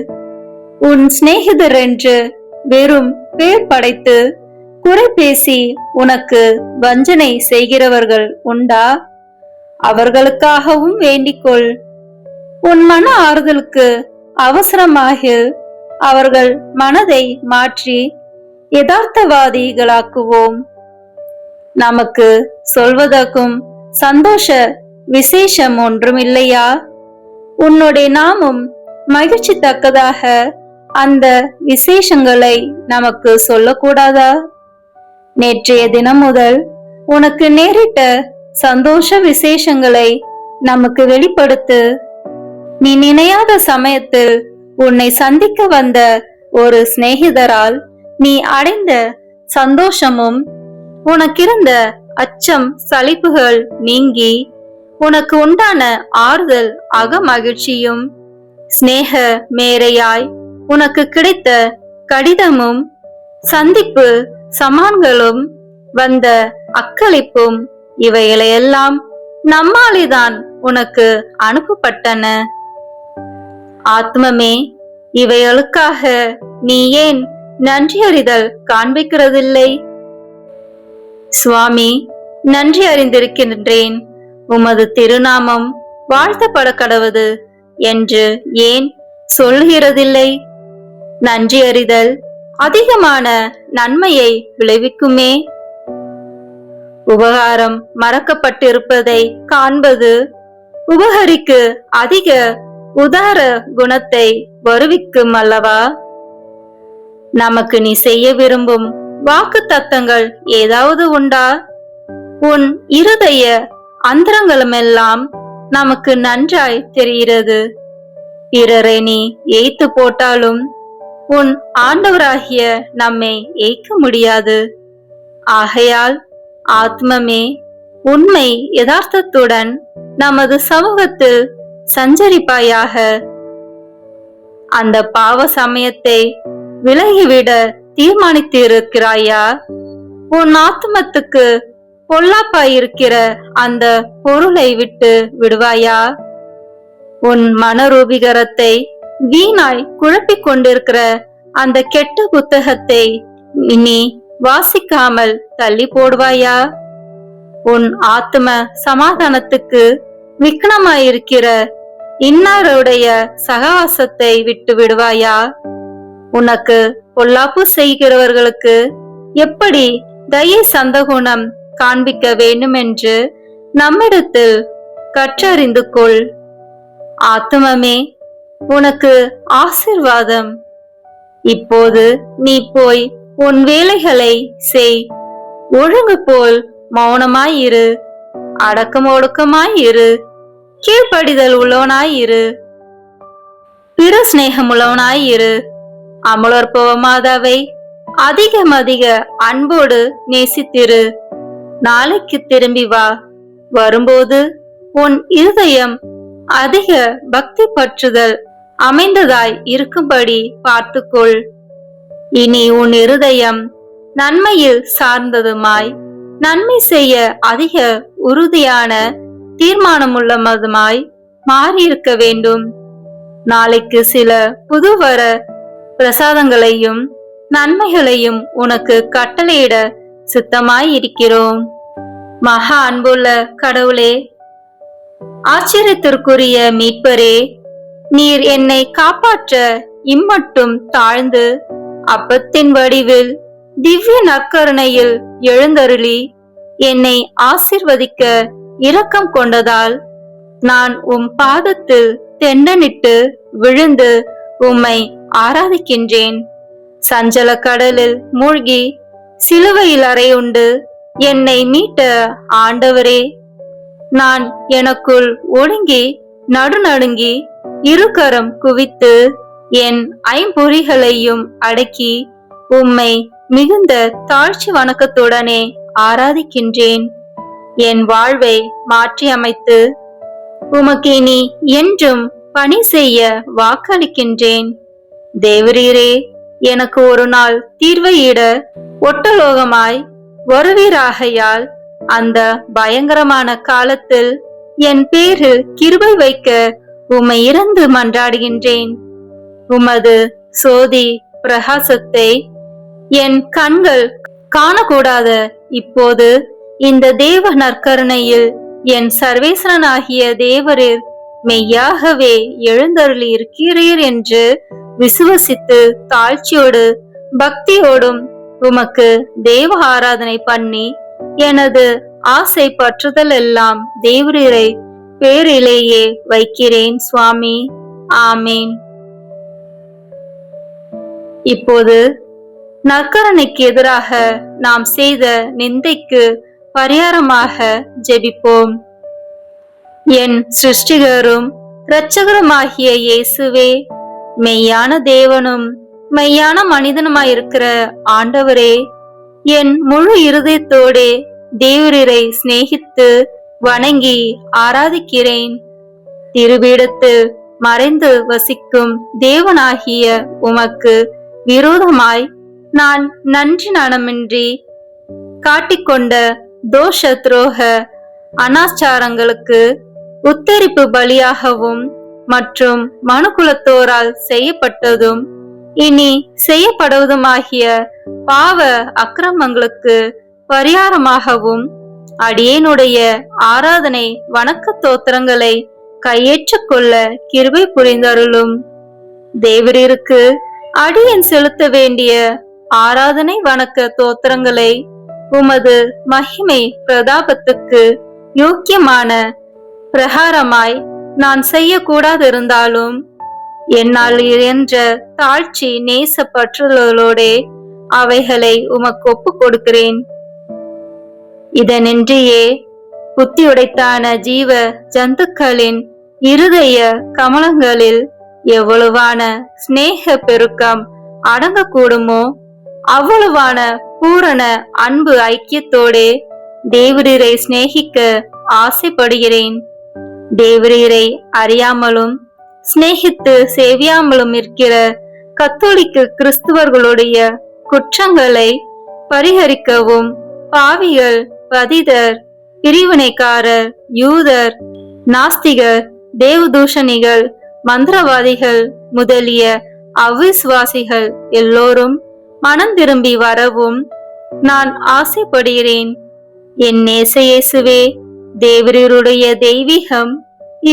உன் சிநேகிதர் என்று வெறும் பேர் படைத்து குறை பேசி உனக்கு வஞ்சனை செய்கிறவர்கள் உண்டா? அவர்களுக்காகவும் வேண்டிக்கொள். உன் மன ஆறுதலுக்கு அவசரமாக அவர்கள் மனதை மாற்றி யதார்த்தவாதிகளாக்குவோம். நமக்கு சொல்வதற்கும் சந்தோஷ விசேஷம் ஒன்றும் இல்லையா? உன்னுடைய நாமும் மகிழ்ச்சி தக்கதாக அந்த விசேஷங்களை நமக்கு சொல்லக்கூடாதா? நேற்றைய தினம் முதல் உனக்கு நேரிட்ட சந்தோஷ விசேஷங்களை நமக்கு வெளிப்படுத்து. நீ நினையாத சமயத்தில் உன்னை சந்திக்க வந்த ஒரு சிநேகிதரால் நீ அடைந்த சந்தோஷமும் உனக்கிருந்த அச்சம் சலிப்புகள் நீங்கி உனக்கு உண்டான ஆறுதல் அகமகிழ்ச்சியும் சிநேக மேரையாய் உனக்கு கிடைத்த கடிதமும் சந்திப்பு சமான்களும் வந்த அக்களிப்பும் இவைகளையெல்லாம் நம்மாலேதான் உனக்கு அனுப்பப்பட்டன. ஆத்மமே, இவைகளுக்காக நீ ஏன் நன்றியறிதல் காண்பிக்கிறதில்லை? சுவாமி, நன்றி அறிந்திருக்கின்றேன். உமது திருநாமம் வாழ்த்தப்பட கடவது என்று ஏன் சொல்லுகிறதில்லை? நன்றி அறிதல் அதிகமான நன்மையை விளைவிக்குமே. உபகாரம் மறக்கப்பட்டிருப்பதை காண்பது உபகரிக்கு அதிக உதார குணத்தை வருவிக்கும் அல்லவா? நமக்கு நீ செய்ய விரும்பும் வாக்கு தத்தங்கள் ஏதாவது உண்டா? உன் இருதய அந்தரங்களுமெல்லாம் நமக்கு நன்றாய் தெரிகிறது. பிறரை நீ ஏய்த்து போட்டாலும் உன் ஆண்டவராகிய நம்மை ஏய்க்க முடியாது. ஆகையால் ஆத்மமே, உண்மை யதார்த்தத்துடன் நமது சமூகத்தில் சஞ்சரிப்பாயாக. அந்த பாவ சமயத்தை விலகிவிட தீர்மானித்திருக்கிறாயா? உன் ஆத்மத்துக்கு பொல்லாப்பாயிருக்கிற அந்த பொருளை விட்டு விடுவாயா? உன் மனரூபிகரத்தை வீணாய் குழப்பிக் கொண்டிருக்கிற அந்த கெட்ட புத்தகத்தை நீ வாசிக்காமல் தள்ளி போடுவாயா? உன் ஆத்ம சமாதானத்துக்கு விக்னமாயிருக்கிற இன்னாருடைய சகவாசத்தை விட்டு விடுவாயா? உனக்கு பொல்லாப்பு செய்கிறவர்களுக்கு எப்படி தயை சந்தகுணம் காண்பிக்க வேண்டும் என்று நம்மிடத்தில் கற்றறிந்து கொள். ஆத்மமே, உனக்கு ஆசீர்வாதம். இப்போது நீ போய் உன் வேலைகளை செய். ஒழுங்கு போல் மௌனமாயிரு, அடக்கம் ஒடுக்கமாயிரு, கீழ்ப்படிதல் உள்ளவனாயிரு, பிற சிநேகம் உள்ளவனாயிரு. அமலோற்பவ மாதாவை அதிக அன்போடு நேசித்திரு. நாளைக்கு திரும்பி வா. வரும்போது உன் இருதயம் அதிக பக்தி பற்றுதல் அமைந்ததாய் இருக்கும்படி பார்த்துக்கொள். இனி உன் இருதயம் நன்மையில் சார்ந்ததுமாய், நன்மை செய்ய அதிக உறுதியான தீர்மானமுள்ளதுமாய் மாறியிருக்க வேண்டும். நாளைக்கு சில புதுவர பிரசாதங்களையும் நன்மைகளையும் உனக்கு கட்டளையிட சித்தமாய் இருக்கிறோம். மகா அன்புள்ள கடவுளே, ஆச்சரியத்திற்குரிய மீட்பரே, நீர் என்னை காப்பாற்ற இம்மட்டும் தாழ்ந்து அப்பத்தின் வடிவில் திவ்ய நற்கருணையில் எழுந்தருளி என்னை ஆசிர்வதிக்க இரக்கம் கொண்டதால் நான் உம் பாதத்தில் தெண்டனிட்டு விழுந்து உம்மை ஆராதிக்கின்றேன். சஞ்சல கடலில் மூழ்கி சிலுவையில் அறையுண்டு என்னை மீட்ட ஆண்டவரே, நான் எனக்குள் ஒடுங்கி நடுநடுங்கி இருகரம் குவித்து என் ஐம்பொறிகளையும் அடக்கி உம்மை மிகுந்த தாழ்ச்சி வணக்கத்துடனே ஆராதிக்கின்றேன். என் வாழ்வை மாற்றி அமைத்து உமக்கு இனி என்றும் பணி செய்ய வாக்களிக்கின்றேன். தேவரீரே, எனக்கு ஒரு நாள் தீர்வையிட ஒட்டலோகமாய் வருவீராகையால் அந்த பயங்கரமான காலத்தில் என் பேரில் கிருபை வைக்க உம்மை இறந்து மன்றாடுகின்றேன். உமது சோதி பிரகாசத்தை என் கண்கள் காணக்கூடாத இப்போது இந்த தேவ நற்கருணையில் என் சர்வேசனாகிய தேவரீர் மெய்யாகவே எழுந்தருளி இருக்கிறீர் என்று விசுவசித்து தாழ்ச்சியோடு பக்தியோடும் உமக்கு தேவ ஆராதனை பண்ணி எனது ஆசை பற்றுதல் எல்லாம் தேவரீரை பேரிலேயே வைக்கிறேன் சுவாமி. ஆமேன். இப்போது நற்கருணைக்கு எதிராக நாம் செய்த நிந்தைக்கு பரிகாரமாக ஜெபிப்போம். என் சிருஷ்டிகரும் இரட்சகருமாகிய இயேசுவே, மெய்யான தேவனும் மெய்யான மனிதனுமாயிருக்கிற ஆண்டவரே, என் முழு இருதயத்தோடே தேவரீரை சிநேகித்து வணங்கி ஆராதிக்கிறேன். திருபீடத்தில் மறைந்து வசிக்கும் தேவனாகிய உமக்கு விரோதமாய் நான் நன்றி நனமின்றி காட்டிக்கொண்ட தோஷ துரோக அனாச்சாரங்களுக்கு உத்தரிப்பு பலியாகவும் மற்றும் மனுக்குலத்தோரால் செய்யப்பட்டதும் இனி செய்யப்படுவதுமாகிய பாவ அக்கிரமங்களுக்கு பரிகாரமாகவும் அடியேனுடைய ஆராதனை வணக்க தோத்திரங்களை கையேற்றுக் கொள்ள கிருபை புரிந்தருளும். தேவரீருக்கு அடியேன் செலுத்த வேண்டிய ஆராதனை வணக்க தோத்திரங்களை உமது மகிமை பிரதாபத்துக்கு யோக்கியமான பிரகாரமாய் நான் செய்யக்கூடாதிருந்தாலும் என்னால் இயன்ற தாழ்ச்சி நேச பற்றுதலோடே அவைகளை உமக்கு ஒப்பு கொடுக்கிறேன். இதனின்றியே புத்தியுடைத்தான ஜீவ ஜந்துக்களின் இருதய கமலங்களில் எவ்வளவான சிநேக பெருக்கம் அடங்கக்கூடுமோ அவ்வளவான பூரண அன்பு ஐக்கியத்தோடே தேவரீரை சிநேகிக்க ஆசைப்படுகிறேன். தேவரீரை அறியாமலும் சிநேகித்து சேவியாமலும் இருக்கிற கத்தோலிக்க கிறிஸ்துவர்களுடைய குற்றங்களை பரிகரிக்கவும் பாவிகள், பதிதர், பிரிவினைக்காரர், யூதர், நாஸ்திகர், தேவதூஷணிகள், மந்திரவாதிகள், முதலிய அவிசுவாசிகள் எல்லோரும் மனம் திரும்பி வரவும் நான் ஆசைப்படுகிறேன். என் நேச இயேசுவே, தேவரீருடைய தெய்வீகம்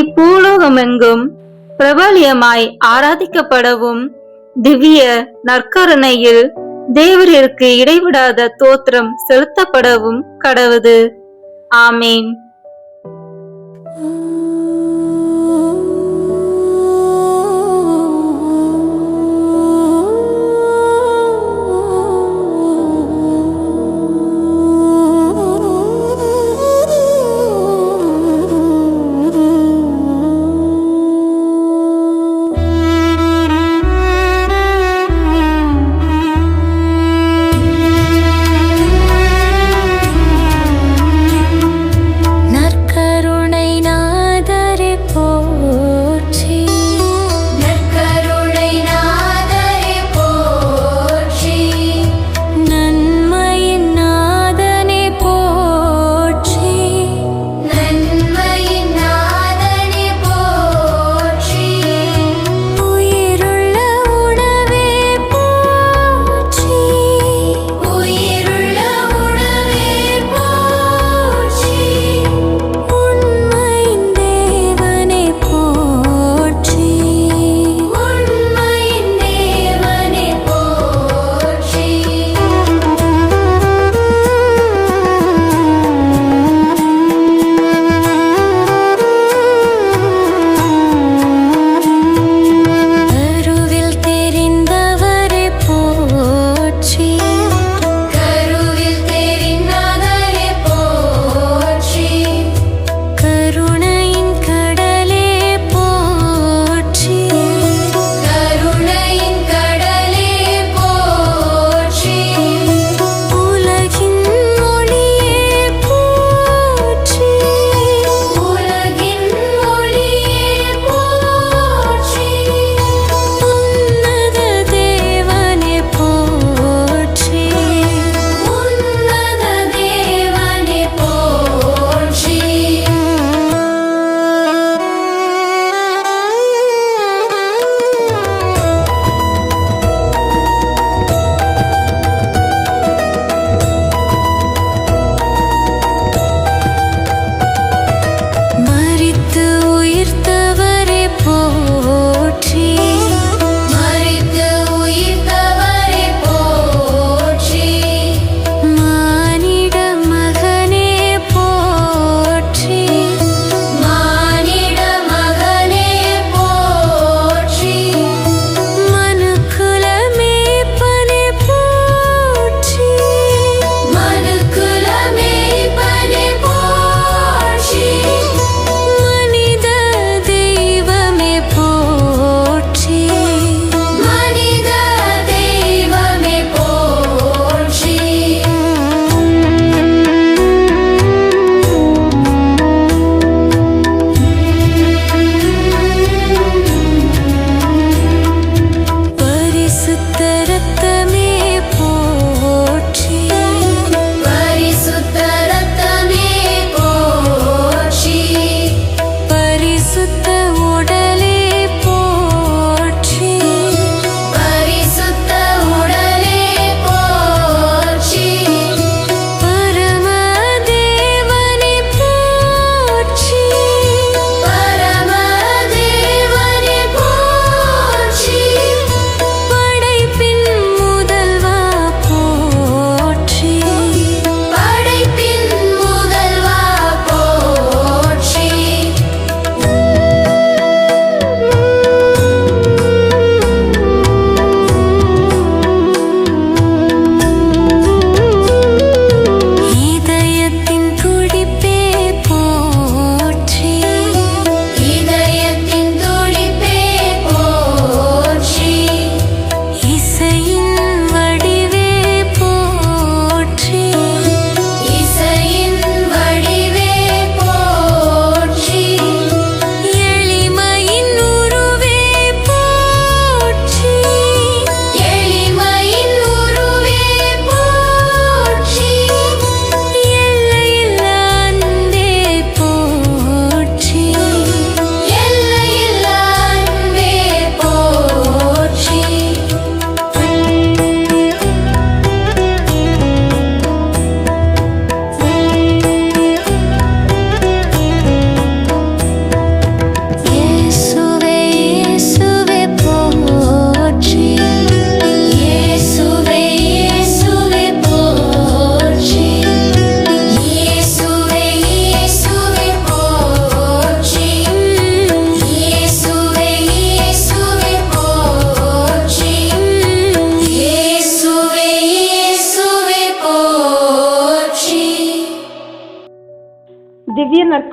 இப்பூலோகமெங்கும் பிரபல்யமாய் ஆராதிக்கப்படவும் திவ்ய நற்கருணையில் தேவரிற்கு இடைவிடாத தோத்திரம் செலுத்தப்படவும் கடவுது. ஆமேன்.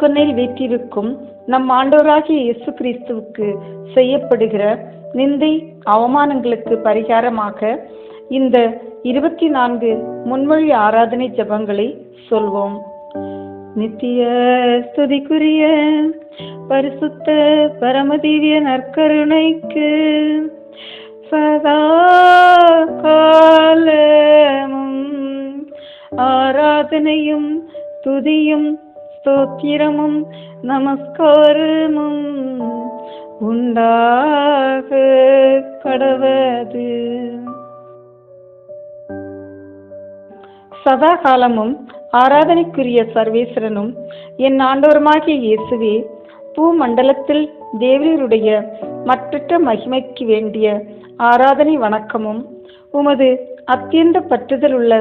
திருக்கொன்னையில் வீற்றிருக்கும் நம் ஆண்டவராகிய இயேசு கிறிஸ்துவுக்கு செய்யப்படுகிற நிந்தை அவமானங்களுக்கு பரிகாரமாக இந்த 24 முன்மொழி ஆராதனை ஜெபங்களை சொல்வோம். நித்திய ஸ்துதிக்குரிய பரிசுத்த பரமதிவ்ய நற்கருணைக்கு சதா காலமும் ஆராதனையும் துதியும் ஸ்தோத்திரமும் நமஸ்காரமும் உண்டாக கடவது. சதா காலமும் ஆராதனைக்குரிய சர்வேஸ்வரனும் என் ஆண்டவருமாகிய இயேசுவே, பூமண்டலத்தில் தேவருடைய மற்றற்ற மகிமைக்கு வேண்டிய ஆராதனை வணக்கமும் உமது அத்தியந்த பற்றுதல் உள்ள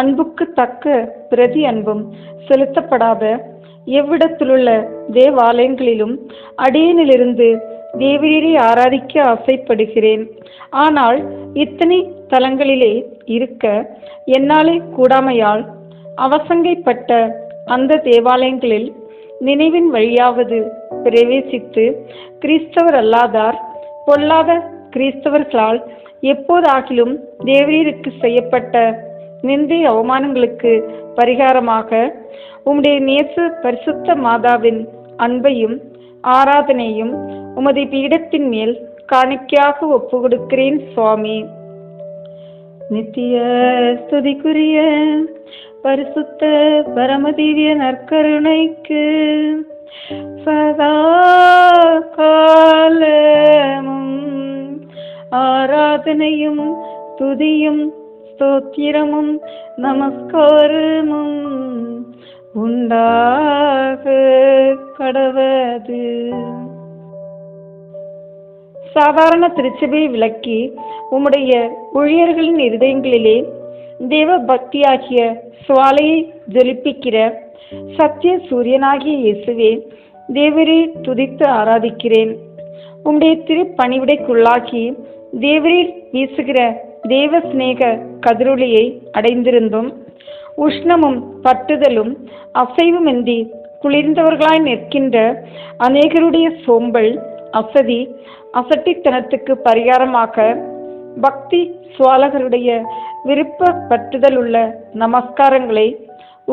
அன்புக்கு தக்க பிரதி அன்பும் செலுத்தப்படாத எவ்விடத்திலுள்ள தேவாலயங்களிலும் அடியேனிலிருந்து தேவரீரை ஆராதிக்க ஆசைப்படுகிறேன். ஆனால் இத்தனை தலங்களிலே இருக்க என்னாலே கூடாமையால் அவசங்கைப்பட்ட அந்த தேவாலயங்களில் நினைவின் வழியாவது பிரவேசித்து கிறிஸ்தவர் அல்லாதார் பொல்லாத கிறிஸ்தவர்களால் எப்போதாகிலும் தேவரீருக்கு செய்யப்பட்ட நிந்தை அவமானங்களுக்கு பரிகாரமாக உம்முடைய நேச பரிசுத்த மாதாவின் அன்பையும் ஆராதனையும் உமது பீடத்தின் மேல் காணிக்கையாக ஒப்பு கொடுக்கிறேன் சுவாமி. நித்திய ஸ்துதிக்குரிய பரிசுத்த பரமதிவ்ய நற்கருணைக்கு சதா காலமும் ஆராதனையும் துதியும் ஸ்தோத்திரமும் நமஸ்காரமும் உண்டாக கடவது. சாதாரண திருச்சபை விளக்கி உம்முடைய ஊழியர்களின் இருதயங்களிலே தேவ பக்தியாகிய சுவாலையை ஜொலிப்பிக்கிற சத்திய சூரியனாகிய இயேசுவே, தேவரே துதித்து ஆராதிக்கிறேன். உம்முடைய திருப்பணிவிடைக்குள்ளாகி தேவரீர் வீசுகிற தேவ சிநேக கதிரொளியை அடைந்திருந்தும் உஷ்ணமும் பட்டுதலும் அசைவுமின்றி குளிர்ந்தவர்களாய் நிற்கின்ற அநேகருடைய சோம்பல் அசட்டித்தனத்துக்கு பரிகாரமாக பக்தி சுவாலகருடைய விருப்ப பற்றுதல் உள்ள நமஸ்காரங்களை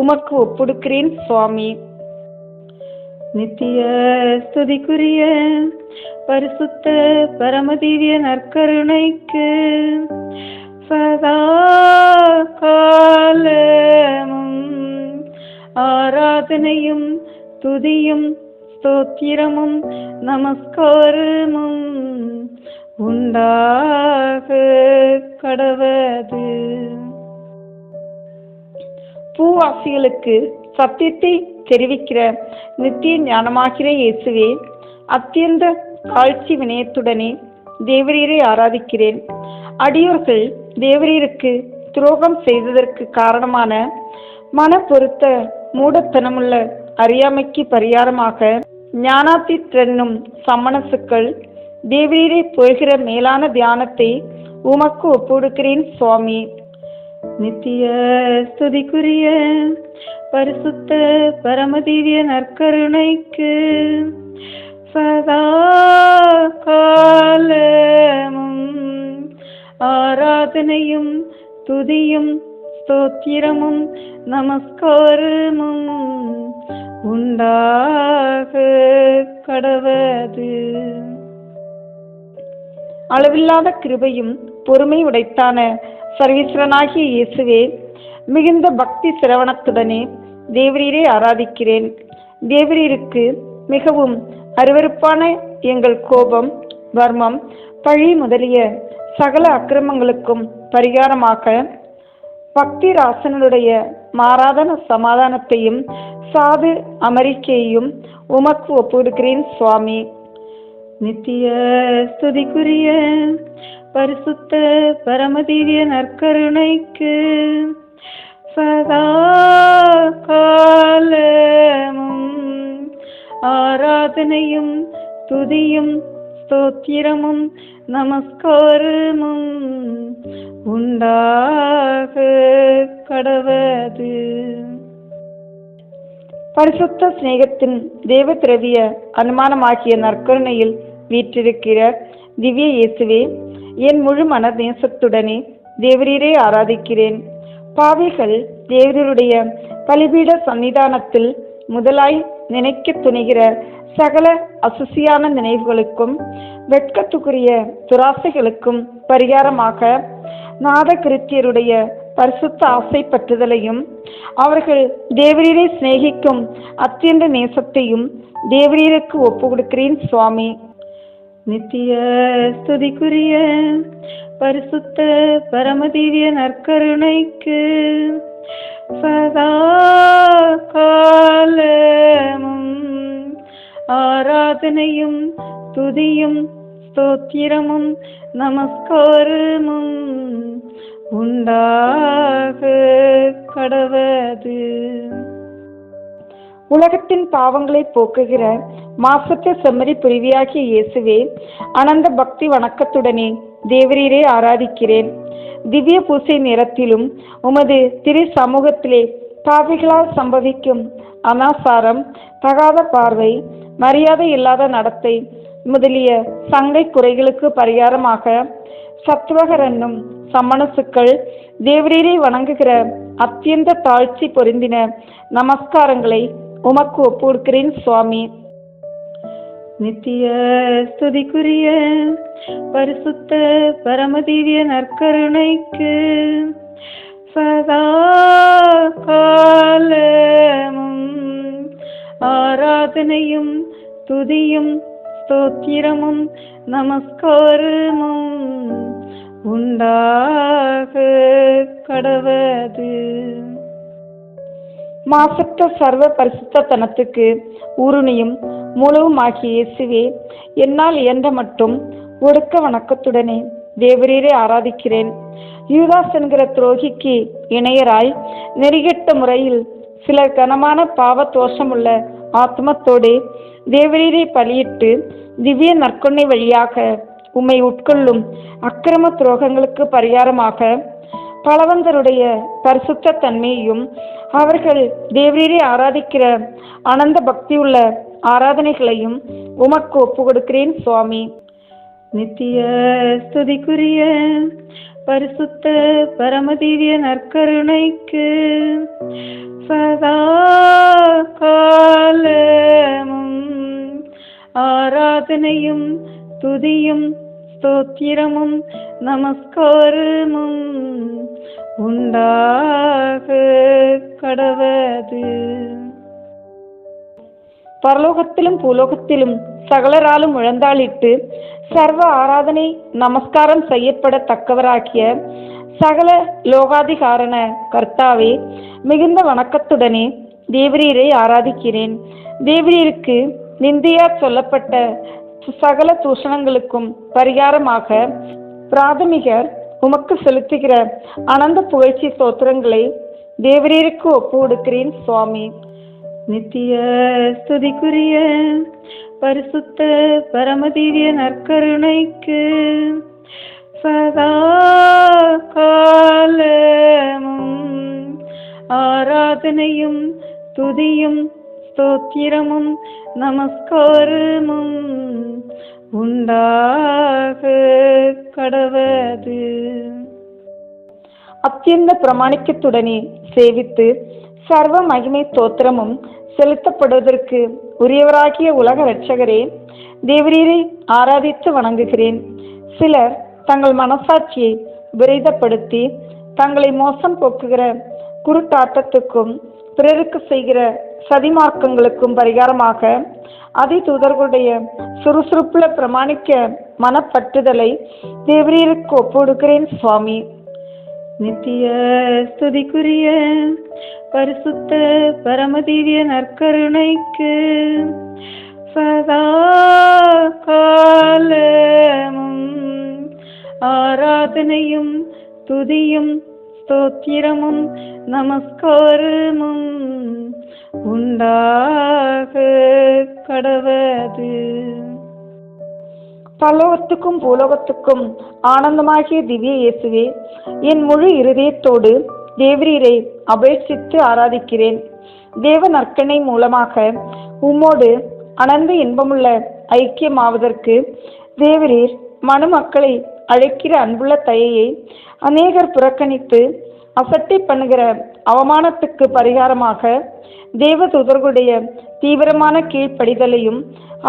உமக்கு ஒப்புடுக்கிறேன் சுவாமி. நித்திய ஸ்துதிக்குரிய பரிசுத்த பரமதிவ்ய நற்கருணைக்கு சதா காலமும் ஆராதனையும் துதியும் ஸ்தோத்திரமும் நமஸ்காரமும் உண்டாக கடவது. பூவாசிகளுக்கு சத்தியத்தை தெரிவிக்கிற நித்திய ஞானமாகிற இயேசுவே, அத்தியந்த தாழ்ச்சி வினயத்துடனே தேவரீரை ஆராதிக்கிறேன். அடியோர்கள் தேவரீருக்கு துரோகம் செய்ததற்கு காரணமான மன பொருத்த மூடத்தனமுள்ள அறியாமைக்கு பரிகாரமாக ஞானாத்திற்றென்னும் சம்மணசுக்கள் தேவரீரை போகிற மேலான தியானத்தை உமக்கு ஒப்புடுக்கிறேன் சுவாமி. நித்திய ஸ்துதிக்குரிய பரிசுத்த பரமதிவ்ய நற்கருணைக்கு சதா காலமும் ஆராதனையும் துதியும் ஸ்தோத்திரமும் நமஸ்காரமும் உண்டாக கடவது. அளவில்லாத கிருபையும் பொறுமை உடைத்தான சர்வீஸ்வரனாகிய இயேசுவே, மிகுந்த பக்தி சிரவணத்துடனே தேவரீரை ஆராதிக்கிறேன். தேவரீருக்கு மிகவும் அருவருப்பான எங்கள் கோபம், வர்மம், பழி முதலிய சகல அக்கிரமங்களுக்கும் பரிகாரமாக பக்தி ராசனுடைய மாறாதன சமாதானத்தையும் சாது அமெரிக்கையையும் உமக்கு ஒப்புடுக்கிறேன் சுவாமி. நித்திய ஸ்துதிக்குரிய பரிசுத்த பரமதிவ்ய நற்கருணைக்கு சதா காலமும் ஆராதனையும் துதியும் ஸ்தோத்திரமும் நமஸ்காரமும் உண்டாக கடவது. பரிசுத்த சிநேகத்தின் தேவ திரவிய அனுமானமாகிய நற்கருணையில் வீற்றிருக்கிற திவ்ய இயேசுவே, என் முழு மன நேசத்துடனே தேவரீரை ஆராதிக்கிறேன். பாவிகள் தேவருடைய பலிபீட சன்னிதானத்தில் முதலாய் நினைக்க துணிகிற சகல அசுசியான நினைவுகளுக்கும் வெட்கத்துக்குரிய துராசைகளுக்கும் பரிகாரமாக நாத கிருத்தியருடைய பரிசுத்த ஆசை பற்றுதலையும் அவர்கள் தேவரீரை சிநேகிக்கும் அத்தியந்த நேசத்தையும் தேவரீருக்கு ஒப்பு கொடுக்கிறேன் சுவாமி. நித்திய ஸ்துதிக்குரிய பரிசுத்த பரமதிவிய நற்கருணைக்கு சதா காலமும் ஆராதனையும் துதியும் ஸ்தோத்திரமும் நமஸ்காரமும் உண்டாக கடவது. உலகத்தின் பாவங்களை போக்குகிற மாசற்ற செம்மறி புரிவியாகிய இயேசுவே, அனந்த பக்தி வணக்கத்துடனே தேவரீரை ஆராதிக்கிறேன். திவ்ய பூசை நேரத்திலும் உமது திரு சமூகத்திலே பாவிகளால் சம்பவிக்கும் அனாசாரம், தகாத பார்வை, மரியாதை இல்லாத நடத்தை முதலிய சங்கை குறைகளுக்கு பரிகாரமாக சத்வகர் என்னும் சம்மணசுக்கள் தேவரீரை வணங்குகிற அத்தியந்த தாழ்ச்சி பொருந்தின நமஸ்காரங்களை உமக்கு ஒப்புக்கிறேன் சுவாமி. நித்திய ஸ்துதிக்குரிய பரிசுத்த பரமதிவிய நற்கருணைக்கு சதா காலமும் ஆராதனையும் துதியும் ஸ்தோத்திரமும் நமஸ்காரமும் உண்டாக கடவது. மாசற்ற சர்வ பரிசுத்தனத்துக்கு ஊருணியும் மூலவும் ஆகிய இயேசுவே, என்னால் இயன்ற மட்டும் ஒடுக்க வணக்கத்துடனே தேவரீரை ஆராதிக்கிறேன். யூதாஸ் என்கிற துரோகிக்கு இணையராய் நெறிகெட்ட முறையில் சில கனமான பாவ தோஷமுள்ள ஆத்மத்தோடு தேவரீரை பலியிட்டு திவ்ய நற்கொன்னை வழியாக உம்மை உட்கொள்ளும் அக்கிரம துரோகங்களுக்கு பரிகாரமாக பலவந்தருடைய பரிசுத்த தன்மையையும் அவர்கள் தேவரீரை ஆராதிக்கிற அனந்த பக்தியுள்ள ஆராதனைகளையும் உமக்கு ஒப்பு கொடுக்கிறேன் சுவாமி. நித்திய ஸ்துதிக்குரிய பரிசுத்த பரமதிவிய நற்கருணைக்கு சதா காலமும் ஆராதனையும் துதியும் ஸ்தோத்திரமும் நமஸ்காரமும் உண்டாக கடவது. பரலோகத்திலும் பூலோகத்திலும் சகலராலும் முழந்தாளிட்டு சர்வ ஆராதனை நமஸ்காரம் செய்யப்படத்தக்கவராகிய சகல லோகாதிகாரண கர்த்தாவே, மிகுந்த வணக்கத்துடனே தேவரீரை ஆராதிக்கிறேன். தேவரீருக்கு நிந்தையா சொல்லப்பட்ட சகல தூஷணங்களுக்கும் பரிகாரமாக பிராதமிகர் உமக்கு செலுத்துகிற அனந்த புகழ்ச்சி ஸ்தோத்திரங்களை தேவரீருக்கு ஒப்பு கொடுக்கிறேன் சுவாமி. நித்திய ஸ்துதிக்குரிய பரிசுத்த பரமதிவிய நற்கருணைக்கு சதா காலமும் ஆராதனையும் துதியும் ஸ்தோத்திரமும் நமஸ்காரமும் உண்டாக கடவது. அத்தியந்த பிரமாணிக்கத்துடனே சேவித்து சர்வ மகிமை ஸ்தோத்திரமும் செலுத்தப்படுவதற்கு உரியவராகிய உலக இரட்சகரே, தேவரீரை ஆராதித்து வணங்குகிறேன். சிலர் தங்கள் மனசாட்சியை விரைதப்படுத்தி தங்களை மோசம் போக்குகிற குருட்டாட்டத்துக்கும் பிறருக்கு செய்கிற சதிமார்க்கங்களுக்கும் பரிகாரமாக அதிதூதர்களுடைய சுறுசுறுப்புல பிரமாணிக்க மனப்பட்டுதலை தேவரீருக்கு ஒப்புடுக்கிறேன் சுவாமி. நித்திய ஸ்துதிக்குரிய பரிசுத்த பரமதிவிய நற்கருணைக்கு சதா காலமும் ஆராதனையும் துதியும் ஸ்தோத்திரமும் நமஸ்காரமும் உண்டாக கடவது. பரலோகத்துக்கும் பூலோகத்துக்கும் ஆனந்தமாகிய திவ்ய இயேசுவே, என் முழு இருதயத்தோடு தேவரீரை அபேட்சித்து ஆராதிக்கிறேன். தேவ நற்கனை மூலமாக உம்மோடு அனந்த இன்பமுள்ள ஐக்கியமாவதற்கு தேவரீர் மனுமக்களை அழைக்கிற அன்புள்ள தயையை அநேகர் புறக்கணித்து அசட்டை பண்ணுகிற அவமானத்துக்கு பரிகாரமாக தேவதூதர்களுடைய தீவிரமான கீழ்ப்படிதலையும்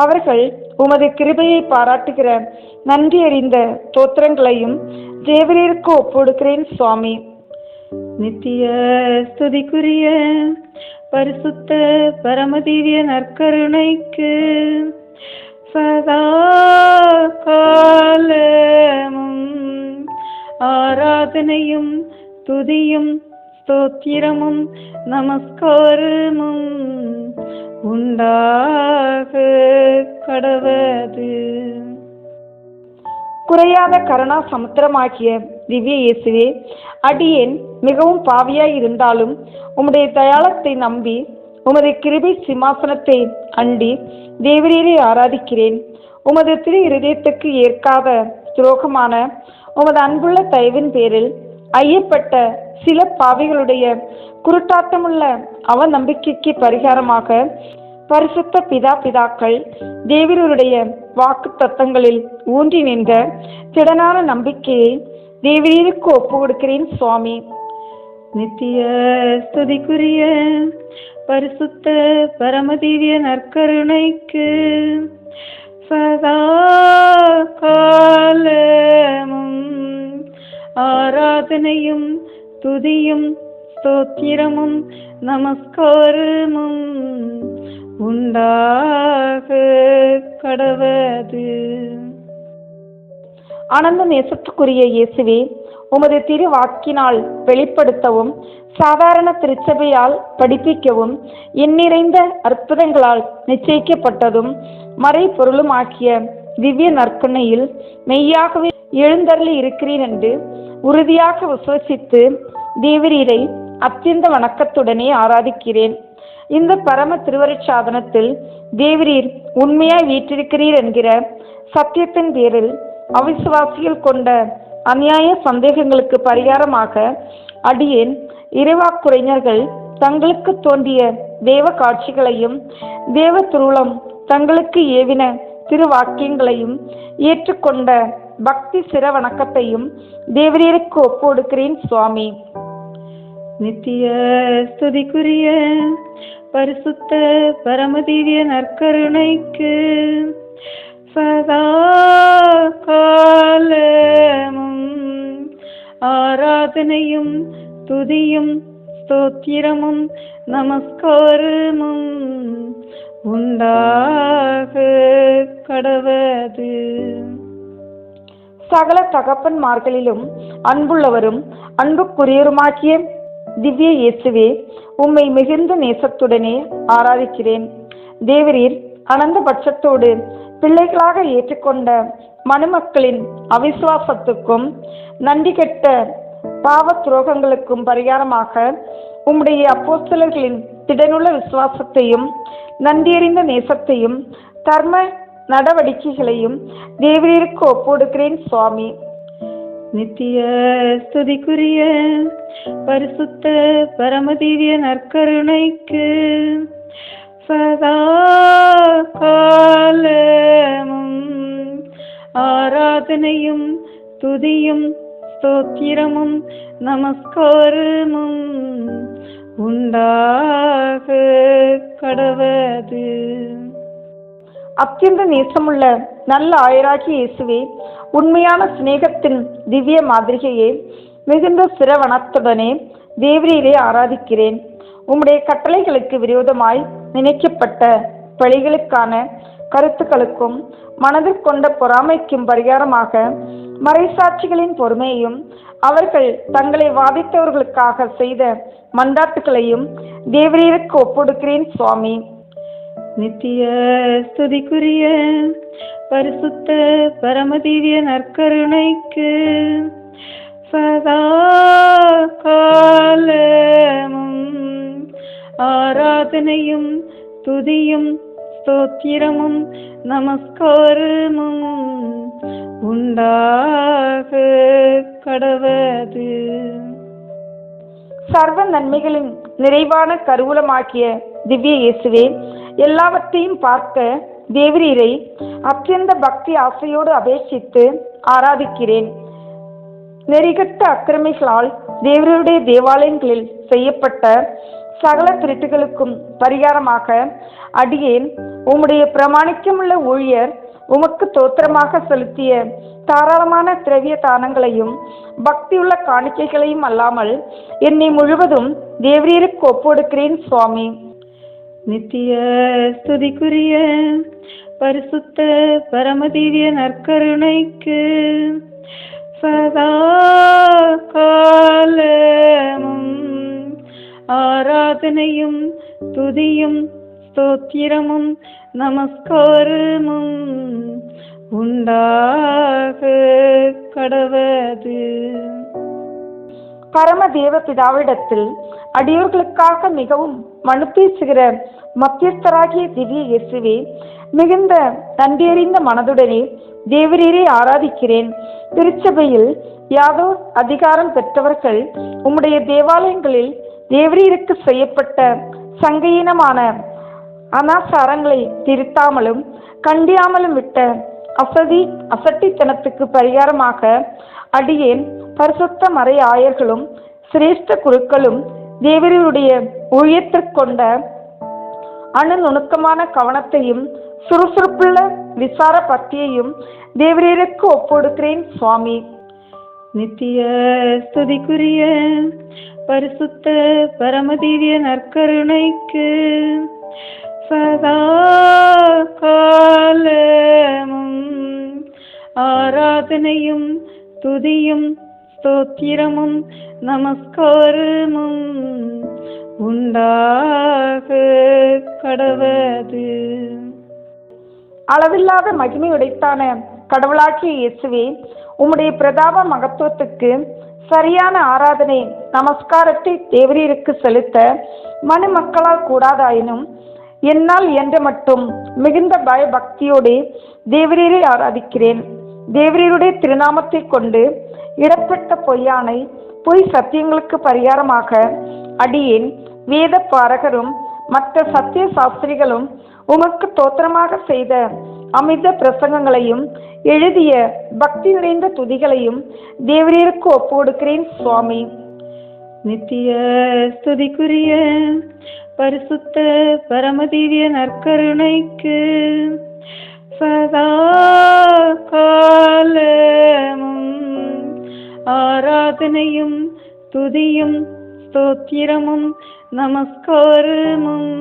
அவர்கள் உமது கிருபையை பாராட்டுகிற நன்றி அறிந்த தோத்திரங்களையும் தேவரீருக்கு ஒப்புடுக்கிறேன் சுவாமி. நித்திய ஸ்துதிக்குரிய பரிசுத்த பரமதிவிய நற்கருணைக்கு சதா காலமும் ஆராதனையும் துதியும் ஸ்தோத்திரமும் நமஸ்காரமும் உண்டாக கடவது. குறையாத கருணா சமுத்திரமாகிய திவ்ய இயேசுவே, அடியேன் மிகவும் பாவியாய் இருந்தாலும் உம்முடைய தயாளத்தை நம்பி உமது கிருபை சிம்மாசனத்தை அண்டி தேவரீரை ஆராதிக்கிறேன். உமது திரு இருதயத்துக்கு ஏற்காத துரோகமான உமது அன்புள்ள தயவின் பேரில் ஐயப்பட்ட சில பாவிகளுடைய குருட்டாட்டமுள்ள அவ நம்பிக்கைக்கு பரிகாரமாக பரிசுத்த பிதாக்கள் தேவருடைய வாக்கு தத்தங்களில் ஊன்றி நின்ற திடனான நம்பிக்கையை தேவரீருக்கு ஒப்பு கொடுக்கிறேன் சுவாமி. நித்திய ஸ்துதிக்குரிய பரிசுத்த பரமதிவிய நற்கருணைக்கு சதா காலமும் ஆராதனையும் துதியும் ஸ்தோத்திரமும் நமஸ்காரமும் உண்டாக கடவது. ஆனந்த நேசத்துக்குரிய இயேசுவே, உமது திரு வாக்கினால் வெளிப்படுத்தவும் சாதாரண திருச்சபையால் படிப்பிக்கவும் எண்ணிறைந்த அற்புதங்களால் நிச்சயிக்கப்பட்டதும் மறை பொருளும் ஆக்கிய திவ்ய நற்கருணையில் மெய்யாகவே எழுந்தருளி இருக்கிறீர் என்று உறுதியாக விசுவசித்து தேவரீரை அத்தியந்த வணக்கத்துடனே ஆராதிக்கிறேன். இந்த பரம திருவருட்சாதனத்தில் தேவரீர் உண்மையாய் வீற்றிருக்கிறீர் என்கிற சத்தியத்தின் பேரில் அவிசுவாசிகள் கொண்ட அநியாய சந்தேகங்களுக்கு பரிகாரமாக அடியேன் இறைவாக்குரைஞர்கள் தங்களுக்கு தோன்றிய தேவ காட்சிகளையும் தேவ திருளம் தங்களுக்கு ஏவின திருவாக்கியங்களையும் ஏற்றுக்கொண்ட பக்தி சிர வணக்கத்தையும் தேவரீருக்கு ஒப்பு கொடுக்கிறேன் சுவாமி. நித்திய ஸ்துதிக்குரிய பரிசுத்த பரமதிவிய நற்கருணைக்கு சதா காலமும் ஆராதனையும் துதியும் ஸ்தோத்திரமும் நமஸ்காரமும் உண்டாக கடவது. சகல தகப்பன்மார்களிலும் அன்புள்ளவரும் அன்புக்குரியருமாக்கிய திவ்ய இயேசுவே, உம்மை மிகுந்த நேசத்துடனே ஆராதிக்கிறேன். தேவரீர் அனந்த பட்சத்தோடு பிள்ளைகளாக ஏற்றுக்கொண்ட மனுமக்களின் அவிசுவாசத்துக்கும் நன்றி கெட்ட பாவ துரோகங்களுக்கும் பரிகாரமாக உம்முடைய அப்போஸ்தலர்களின் திடனுள்ள விசுவாசத்தையும் நன்றியறிந்த நேசத்தையும் கர்ம நடவடிக்கைகளையும் தேவரீருக்கு ஒப்புடுக்கிறேன் சுவாமி. நித்திய ஸ்துதிக்குரிய பரிசுத்த பரமதிவிய நற்கருணைக்கு சதா காலமும் ஆராதனையும் துதியும் ஸ்தோத்திரமும் நமஸ்காரமும் உண்டாக கடவது. அத்தியந்த நேசமுள்ள நல்ல ஆயராகிய இயேசுவே, உண்மையான சிநேகத்தின் திவ்ய மாதிரிகையே, மிகுந்த சிரவணத்துடனே தேவரீரை ஆராதிக்கிறேன். உம்முடைய கட்டளைகளுக்கு விரோதமாய் நினைக்கப்பட்ட பழிகளுக்கான கருத்துக்களுக்கும் மனதில் கொண்ட பொறாமைக்கும் பரிகாரமாக மறைசாட்சிகளின் பொறுமையையும் அவர்கள் தங்களை வாதித்தவர்களுக்காக செய்த மன்றாட்டுகளையும் தேவரீருக்கு ஒப்புடுக்கிறேன் சுவாமி. நித்திய ஸ்துதிக்குரிய பரிசுத்த பரமதிவிய நற்கருணைக்கு சதா காலமும் ஆராதனையும் துதியும் ஸ்தோத்திரமும் நமஸ்காரமும் உண்டாக கடவது. சர்வ நன்மைகளின் நிறைவான கருவூலமாகிய திவ்ய இயேசுவே, எல்லாவற்றையும் பார்க்க தேவரீரை அத்தியந்த பக்தி ஆசையோடு அபேட்சித்து ஆராதிக்கிறேன். நெறிகட்ட அக்கிரமிகளால் தேவருடைய தேவாலயங்களில் செய்யப்பட்ட சகல திருட்டுகளுக்கும் பரிகாரமாக அடியேன் உம்முடைய பிரமாணிக்கமுள்ள ஊழியர் உமக்கு தோத்திரமாக செலுத்திய தாராளமான திரவிய தானங்களையும் பக்தியுள்ள காணிக்கைகளையும் அல்லாமல் என்னை முழுவதும் தேவரீருக்கு ஒப்புடுக்கிறேன் சுவாமி. நித்திய ஸ்துதிக்குரிய பரிசுத்த பரமதிவ்ய நற்கருணைக்கு சதா காலமும் ஆராதனையும் துதியும் ஸ்தோத்திரமும் நமஸ்காரமும் உண்டாக கடவது. பரம தேவ பிதாவிடத்தில் அடியோர்களுக்காக மிகவும் மனு பேசுகிற மத்தியஸ்தராகிய திவ்ய இயேசுவே, மிகுந்த நன்றியறிந்த மனதுடனே தேவரீரை ஆராதிக்கிறேன். திருச்சபையில் யாதோ அதிகாரம் பெற்றவர்கள் உம்முடைய தேவாலயங்களில் தேவரீருக்கு செய்யப்பட்ட சங்கையினமான அனாசாரங்களை திருத்தாமலும் கண்டியாமலும் விட்ட அசட்டித்தனத்துக்கு பரிகாரமாக அடியேன் பரிசுத்த மறை ஆயர்களும் சிரேஷ்ட குருக்களும் தேவரீருடைய ஊழியத்திற்கொண்ட அணு நுணுக்கமான கவனத்தையும் சுறுசுறுப்புள்ள விசார பக்தியையும் தேவரீருக்கு ஒப்புடுக்கிறேன் சுவாமி. நித்திய ஸ்துதிக்குரிய பரிசுத்த பரமதிவ்ய நற்கருணைக்கு சதா காலமும் ஆராதனையும் துதியும் ஸ்தோத்திரமும் நமஸ்காரமும் உண்டாக கடவது. அளவில்லாத மகிமை உடைத்தான கடவுளாகிய இயேசுவே, உம்முடைய பிரதாப மகத்துவத்துக்கு சரியான ஆராதனை நமஸ்காரத்தை தேவரீருக்கு செலுத்த மனு மக்களால் கூடாதாயினும் என்னால் இயன்ற மட்டும் மிகுந்த பய பக்தியோடு தேவரீரை ஆராதிக்கிறேன். தேவரீருடைய திருநாமத்தை கொண்டு இடப்பட்ட பொய்யானை பொய் சத்தியங்களுக்கு பரிகாரமாக அடியேன் வேத பாரகரும் மற்ற சத்திய சாஸ்திரிகளும் உமக்கு தோத்திரமாக செய்த அமிர்த பிரசங்கங்களையும் எழுதிய பக்தி நிறைந்த துதிகளையும் தேவரீருக்கு ஒப்புடுக்கிறேன் சுவாமி. நித்திய ஸ்துதிக்குரிய பரிசுத்த பரமதிவ்ய நற்கருணைக்கு சதா காலமும் ஆராதனையும் துதியும் ஸ்தோத்திரமும் நமஸ்காரமும்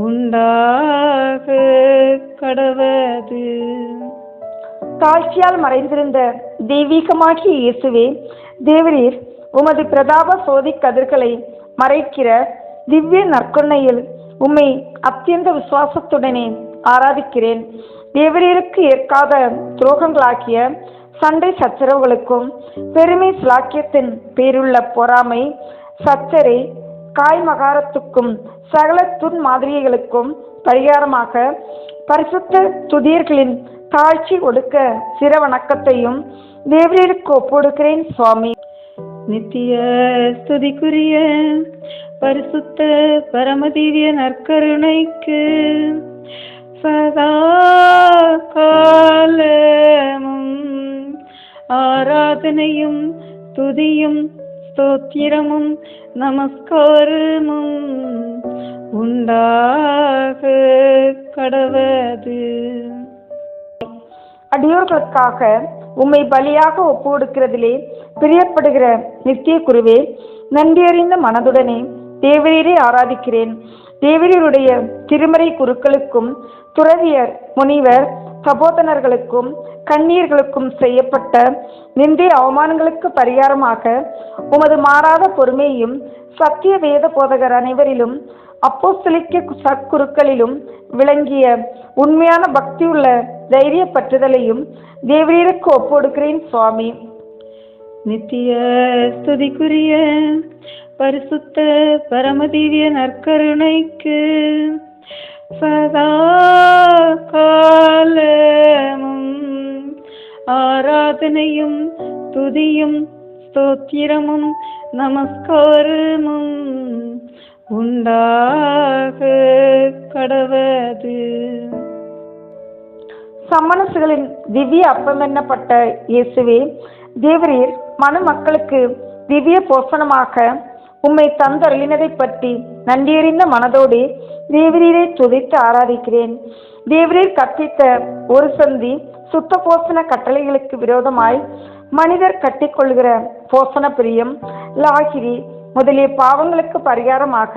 உண்டாக கடவது. தாழ்ச்சியால் மறைந்திருந்த தெய்வீகமாகிய இயேசுவே, தேவரீர் உமது பிரதாப சோதி கதிர்களை மறைக்கிற திவ்ய நற்கொன்னையில் உம்மை அத்தியந்த விசுவாசத்துடனே ஆராதிக்கிறேன். தேவரீருக்கு ஏற்காத துரோகங்களாகிய சண்டை சச்சரவுகளுக்கும் பெருமை சிலாக்கியத்தின் பேருள்ள பொறாமை சச்சரை காய்மகாரத்துக்கும் சகல துன் மாதிரிகளுக்கும் பரிகாரமாக பரிசுத்த துதியர்களின் தாழ்ச்சி ஒடுக்க சிர வணக்கத்தையும் தேவரீருக்கு ஒப்புடுக்கிறேன் சுவாமி. நித்திய ஸ்துதிக்குரிய பரிசுத்த பரமதிவ்ய நற்கருணைக்கு சதா காலமும் ஆராதனையும் துதியும் ஸ்தோத்திரமும் நமஸ்காரமும் உண்டாக கடவது. அடியோர்களுக்காக உம்மை பலியாக ஒப்புடுக்கிறதிலே பிரியப்படுகிற நித்திய குருவே, நன்றியறிந்த மனதுடனே தேவரீரை ஆராதிக்கிறேன். தேவரீருடைய திருமறை குருக்களுக்கும் துறவியர் முனிவர் சபோதனர்களுக்கும் கண்ணீர்களுக்கும் செய்யப்பட்ட நிந்தை அவமானங்களுக்கு பரிகாரமாக உமது மாறாத பொறுமையும் சத்திய வேத போதகர் அனைவரிலும் அப்போஸ்தலிக்க சற்குருக்களிலும் விளங்கிய உண்மையான பக்தியுள்ள தைரிய பற்றுதலையும் தேவரீருக்கு ஒப்புடுக்கிறேன் சுவாமி. நித்திய ஸ்துதிக்குரிய பரிசுத்த பரமதிவ்ய நற்கருணைக்கு சதா காலமும் ஆராதனையும் துதியும் ஸ்தோத்திரமும் நமஸ்காரமும் உண்டாக கடவது. சம்மனசுகளின் திவ்ய அப்பம் என்னப்பட்ட இயேசுவே, தேவரீர் மனு மக்களுக்கு திவ்ய போஷணமாக உம்மை தந்தருளினதை பற்றி நன்றியறிந்த மனதோடு தேவரீரை துதித்து ஆராதிக்கிறேன். தேவரீர் கற்பித்த ஒரு சந்தி சுத்த போஷண கட்டளைகளுக்கு விரோதமாய் மனிதர் கட்டிக்கொள்கிற போஷண பிரியம், லாகிரி முதலிய பாவங்களுக்கு பரிகாரமாக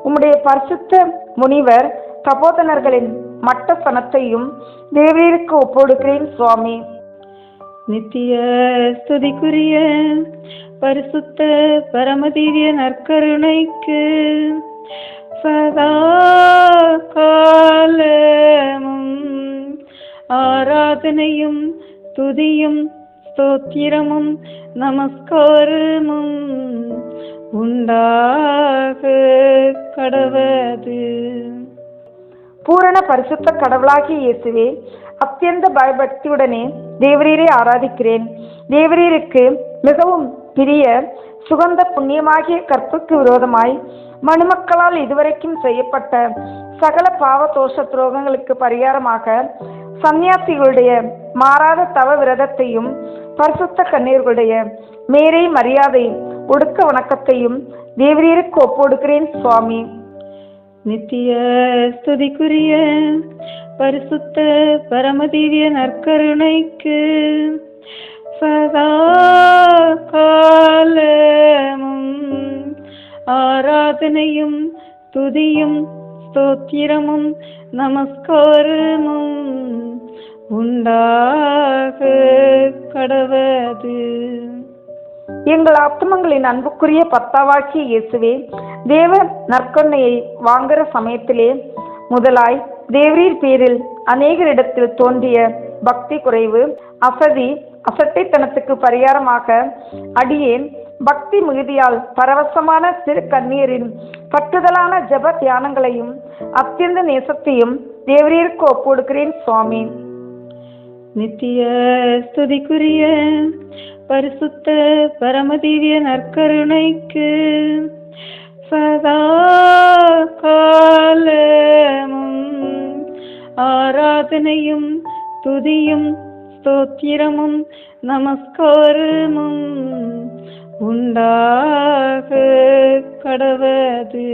உம்முடைய பரிசுத்த முனிவர் தபோதனர்களின் மட்ட சனத்தையும் தேவரீருக்கு ஒப்புடுக்கிறேன் சுவாமி. நித்திய ஸ்துதிக்குரிய பரிசுத்த பரமதிவ்ய நற்கருணைக்கு சதா காலமும் ஆராதனையும் துதியும் ஸ்தோத்திரமும் நமஸ்காரமும் உண்டாக கடவது. பூரண பரிசுத்த கடவுளாகிய இயேசுவே, அத்தியந்த பயபக்தியுடனே தேவரீரை ஆராதிக்கிறேன். தேவரீருக்கு மிகவும் பிரிய சுகந்த புண்ணியமாகிய கற்புக்கு விரோதமாய் மனுமக்களால் இதுவரைக்கும் செய்யப்பட்ட சகல பாவ தோஷ துரோகங்களுக்கு பரிகாரமாக சன்னியாசிகளுடைய மாறாத தவ விரதத்தையும் பரிசுத்த கண்ணீர்களுடைய மேரை மரியாதை ஒடுக்க வணக்கத்தையும் தேவரீருக்கு ஒப்புடுக்கிறேன் சுவாமி. நித்திய ஸ்துதிக்குரிய பரிசுத்த பரமதிவ்ய நற்கருணைக்கு சதா காலமும் ஆராதனையும் துதியும் ஸ்தோத்திரமும் நமஸ்காரமும் உண்டாக கடவது. எங்கள் ஆத்மங்களின் அன்புக்குரிய பத்தாவாக்கிய இயேசுவே, தேவ நற்கொன்னையை வாங்குற சமயத்திலே முதலாய் தேவரீர் பேரில் அநேகரிடத்தில் தோன்றிய பக்தி குறைவு, அசட்டைத்தனத்துக்கு பரிகாரமாக அடியேன் பக்தி மிகுதியால் பரவசமான திரு கண்ணீரின் பற்றுதலான ஜப தியானங்களையும் அத்தியந்த நேசத்தையும் தேவரீருக்கு ஒப்புடுக்கிறேன் சுவாமி. நித்திய ஸ்துதிக்குரிய பரிசுத்த பரமதிவ்ய நற்கருணைக்கு சதா காலமும் ஆராதனையும் துதியும் ஸ்தோத்திரமும் நமஸ்காரமும் உண்டாக கடவது.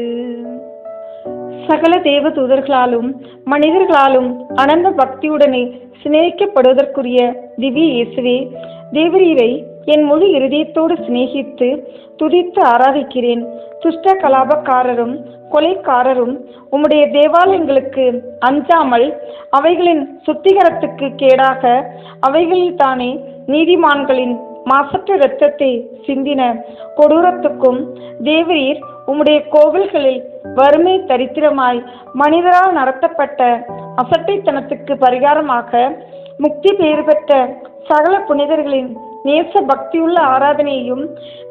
சகல தேவ தூதர்களாலும் மனிதர்களாலும் அனந்த பக்தியுடனே சிநேகிக்கப்படுவதற்குரிய திவ்ய இயேசுவே, தேவரீரை என் முழு இருதயத்தோடு சிநேகித்து துதித்து ஆராதிக்கிறேன். துஷ்ட கலாபக்காரரும் கொலைக்காரரும் உம்முடைய தேவாலயங்களுக்கு அஞ்சாமல் அவைகளின் சுத்திகரத்துக்கு கேடாக அவைகளில் தானே நீதிமான்களின் மாசற்ற இரத்தத்தை சிந்தின கொடூரத்துக்கும் தேவரீர் உம்முடைய கோவில்களில் வறுமை தரித்திரமாய் மனிதரால் நடத்தப்பட்ட அசட்டைத்தனத்துக்கு பரிகாரமாக முக்தி பெயர் பெற்ற சகல புனிதர்களின் நேச பக்தியுள்ள ஆராதனையையும்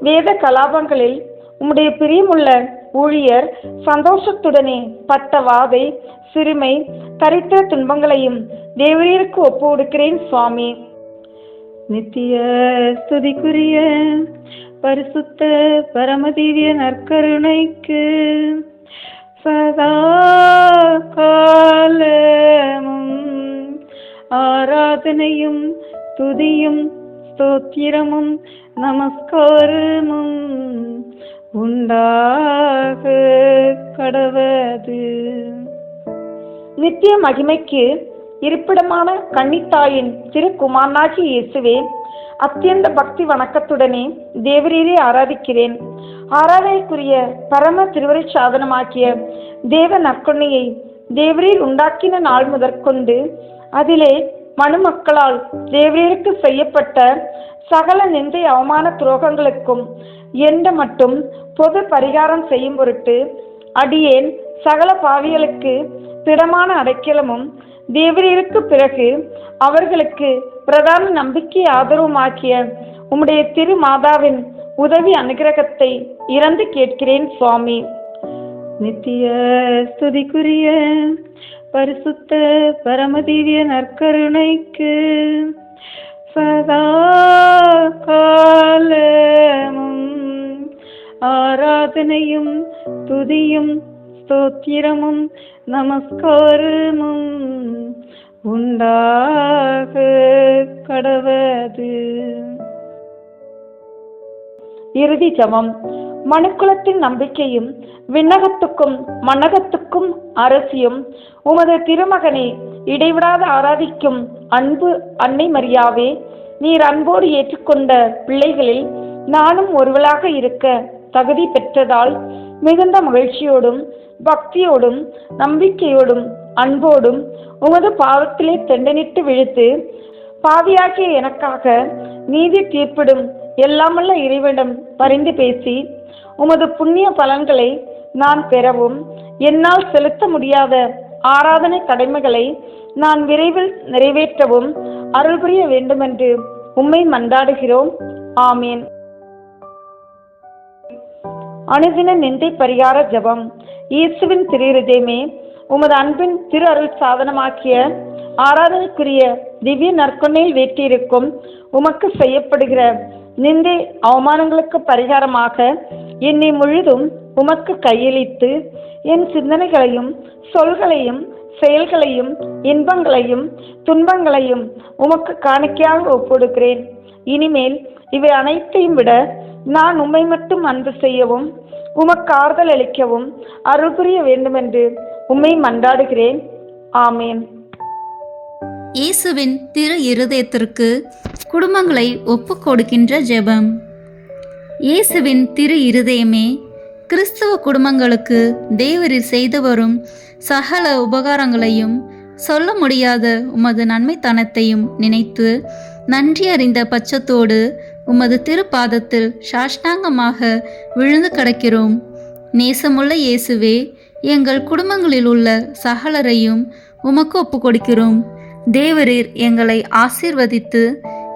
வேத கலாபங்களில் உம்முடைய பிரியமுள்ள ஊழியர் சந்தோஷத்துடனே பட்ட வாதை, சிறுமை, தரித்திர துன்பங்களையும் தேவரீருக்கு ஒப்புடுக்கிறேன் சுவாமி. நித்திய ஸ்துதிக்குரிய பரிசுத்த பரமதிவ்ய நற்கருணைக்கு சதா காலமும் ஆராதனையும் துதியும் ஸ்தோத்திரமும் நமஸ்காரமும் உண்டாக கடவது. நித்திய மகிமைக்கு இருப்பிடமான கன்னித்தாயின் திருக்குமாரனாகிய இயேசுவே, அத்தியந்த பக்தி வணக்கத்துடனே தேவரீரை ஆராதிக்கிறேன். ஆராதனைக்குரிய பரம திருவரை சாதனமாக்கிய தேவ நற்கொன்னையை தேவரீர் உண்டாக்கின நாள் முதற்கொண்டு அதிலே மனுமக்களால் தேவரீருக்கு செய்யப்பட்ட சகல நிந்தை அவமான துரோகங்களுக்கும் எந்த மட்டும் பொது பரிகாரம் செய்யும் பொருட்டு அடியேன் சகல பாவிகளுக்கு திடமான அடைக்கலமும் தேவரீருக்கு பிறகு அவர்களுக்கு பிரதான நம்பிக்கை ஆதரவுமாக்கிய உம்முடைய திரு மாதாவின் உதவி அனுகிரகத்தை இறந்து கேட்கிறேன் சுவாமி. நித்திய ஸ்துதிக்குரிய பரிசுத்த பரமதிவ்ய நற்கருணைக்கு சதா காலமும் ஆராதனையும் துதியும் ஸ்தோத்திரமும் நமஸ்காரமும் உண்டாக கடவது. இறுதி ஜெபம். மனுக்குலத்தின் நம்பிக்கையும் விண்ணகத்துக்கும் மண்ணகத்துக்கும் அரசியும் உமது திருமகனை இடைவிடாத ஆராதிக்கும் அன்பு அன்னை மரியாவே, நீர் அன்போடு ஏற்றுக்கொண்ட பிள்ளைகளில் நானும் ஒருவளாக இருக்க தகுதி பெற்றதால் மிகுந்த மகிழ்ச்சியோடும் பக்தியோடும் நம்பிக்கையோடும் அன்போடும் உமது பாவத்திலே தெண்டனிட்டு விழுத்து பாவியாகிய எனக்காக நீதி தீர்ப்பிடும் எல்லாமல்ல இறைவனிடம் பரிந்து பேசி உமது புண்ணிய பலன்களை நான் பெறவும் என்னால் செலுத்த முடியாத ஆராதனை கடமைகளை நான் விரைவில் நிறைவேற்றவும் அருள் புரிய வேண்டுமென்று உம்மை மன்றாடுகிறோம். ஆமீன். அனுதின நிந்தை பரிகார ஜெபம். இயேசுவின் திரு இருதயமே, உமது அன்பின் திரு அருள் சாதனமாக்கிய ஆராதனைக்குரிய திவ்ய நற்கொன்னையில் வீட்டிருக்கும் உமக்கு செய்யப்படுகிற நிந்தை அவமானங்களுக்கு பரிகாரமாக என்னை முழுதும் உமக்கு கையளித்து என் சிந்தனைகளையும் சொல்களையும் செயல்களையும் இன்பங்களையும் துன்பங்களையும் உமக்கு காணிக்கையாக ஒப்புடுகிறேன். இனிமேல் இவை அனைத்தையும் விட நான் உம்மை மட்டும் அன்பு செய்யவும் உமக்கு ஆறுதல் அளிக்கவும் அருள் புரிய வேண்டுமென்று உம்மை மன்றாடுகிறேன். ஆமேன்.
இயேசுவின் திரு இருதயத்திற்கு குடும்பங்களை ஒப்புக் கொடுக்கின்ற ஜெபம். இயேசுவின் திரு இருதயமே, கிறிஸ்துவ குடும்பங்களுக்கு தேவரீர் செய்து வரும் சகல உபகாரங்களையும் சொல்ல முடியாத உமது நன்மைத்தனத்தையும் நினைத்து நன்றி அறிந்த பட்சத்தோடு உமது திருப்பாதத்தில் சாஷ்டாங்கமாக விழுந்து கிடக்கிறோம். நேசமுள்ள இயேசுவே, எங்கள் குடும்பங்களில் உள்ள சகலரையும் உமக்கு ஒப்பு கொடுக்கிறோம். தேவரீர் எங்களை ஆசீர்வதித்து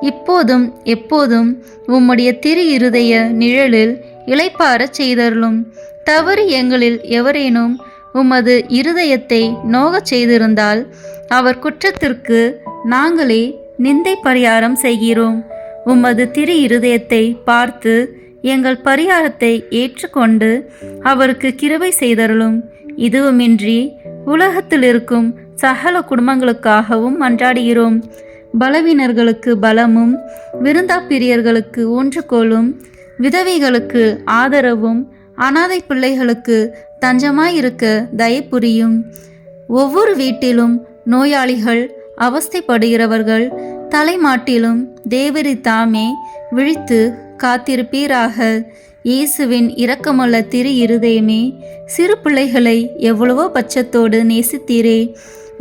இப்போதும் எப்போதும் உம்முடைய திரு இருதய நிழலில் இளைப்பாறச் செய்தருளும். தவறு எங்களில் எவரேனும் உமது இருதயத்தை நோகச் செய்திருந்தால் அவர் குற்றத்திற்கு நாங்களே நிந்தை பரிகாரம் செய்கிறோம். உமது திரு இருதயத்தை பார்த்து எங்கள் பரிகாரத்தை ஏற்றுக்கொண்டு அவருக்கு கிருபை செய்தருளும். இதுவுமின்றி உலகத்தில் இருக்கும் சகல குடும்பங்களுக்காகவும் மன்றாடுகிறோம். பலவீனர்களுக்கு பலமும் விருந்தாப்பிரியர்களுக்கு ஊன்றுகோலும் விதவைகளுக்கு ஆதரவும் அனாதை பிள்ளைகளுக்கு தஞ்சமாயிருக்க தயப்புரியும். ஒவ்வொரு வீட்டிலும் நோயாளிகள் அவஸ்தைப்படுகிறவர்கள் தலைமாட்டிலும் தேவரி தாமே விழித்து காத்திருப்பீராக. இயேசுவின் இரக்கமுள்ள திரு இருதயமே, சிறு பிள்ளைகளை எவ்வளவோ பட்சத்தோடு நேசித்தீரே.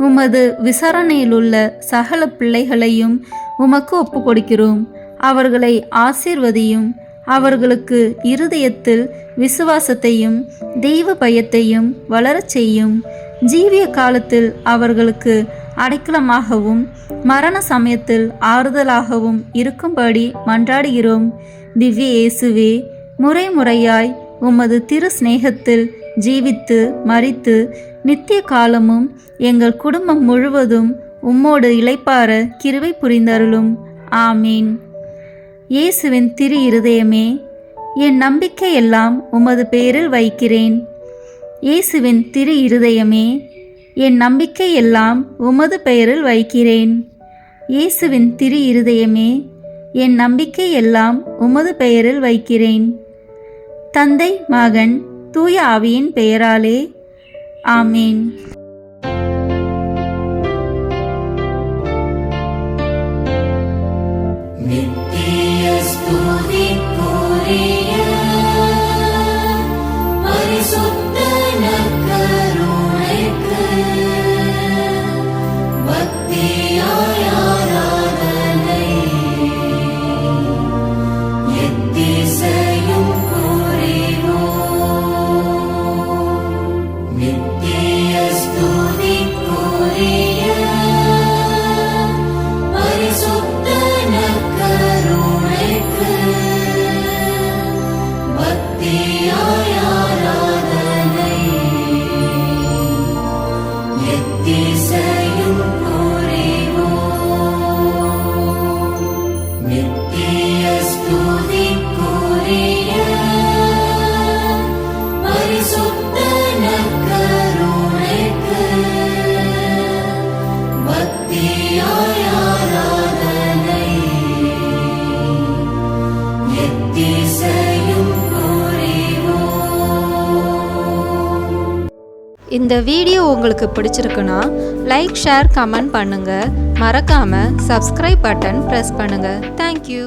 உமது விசாரணையிலுள்ள சகல பிள்ளைகளையும் உமக்கு ஒப்பு கொடுக்கிறோம். அவர்களை ஆசீர்வதியும். அவர்களுக்கு இருதயத்தில் விசுவாசத்தையும் தெய்வ பயத்தையும் வளரச் செய்யும். ஜீவிய காலத்தில் அவர்களுக்கு அடைக்கலமாகவும் மரண சமயத்தில் ஆறுதலாகவும் இருக்கும்படி மன்றாடுகிறோம். திவ்ய இயேசுவே, முறை முறையாய் உமது திரு சிநேகத்தில் ஜீவித்து மரித்து நித்திய காலமும் எங்கள் குடும்பம் முழுவதும் உம்மோடு இளைப்பாற கிருபை புரிந்தருளும். ஆமீன். இயேசுவின் திரு இருதயமே, என் நம்பிக்கை எல்லாம் உமது பெயரில் வைக்கிறேன். இயேசுவின் திரு இருதயமே, என் நம்பிக்கை எல்லாம் உமது பெயரில் வைக்கிறேன். இயேசுவின் திரு இருதயமே, என் நம்பிக்கை எல்லாம் உமது பெயரில் வைக்கிறேன். தந்தை மகன் தூய ஆவியின் பெயராலே. ஆமீன்.
நித்திய ஸ்துதிக்குரிய பரிசுத்த நற்கருணைக்கு பக்தியாய் ஆராதனை எத்திசையும் புரிவோம். நித்திய
இந்த வீடியோ உங்களுக்கு பிடிச்சிருக்குன்னா லைக் ஷேர் கமெண்ட் பண்ணுங்கள். மறக்காமல் சப்ஸ்கிரைப் பட்டன் ப்ரெஸ் பண்ணுங்கள். தேங்க்யூ.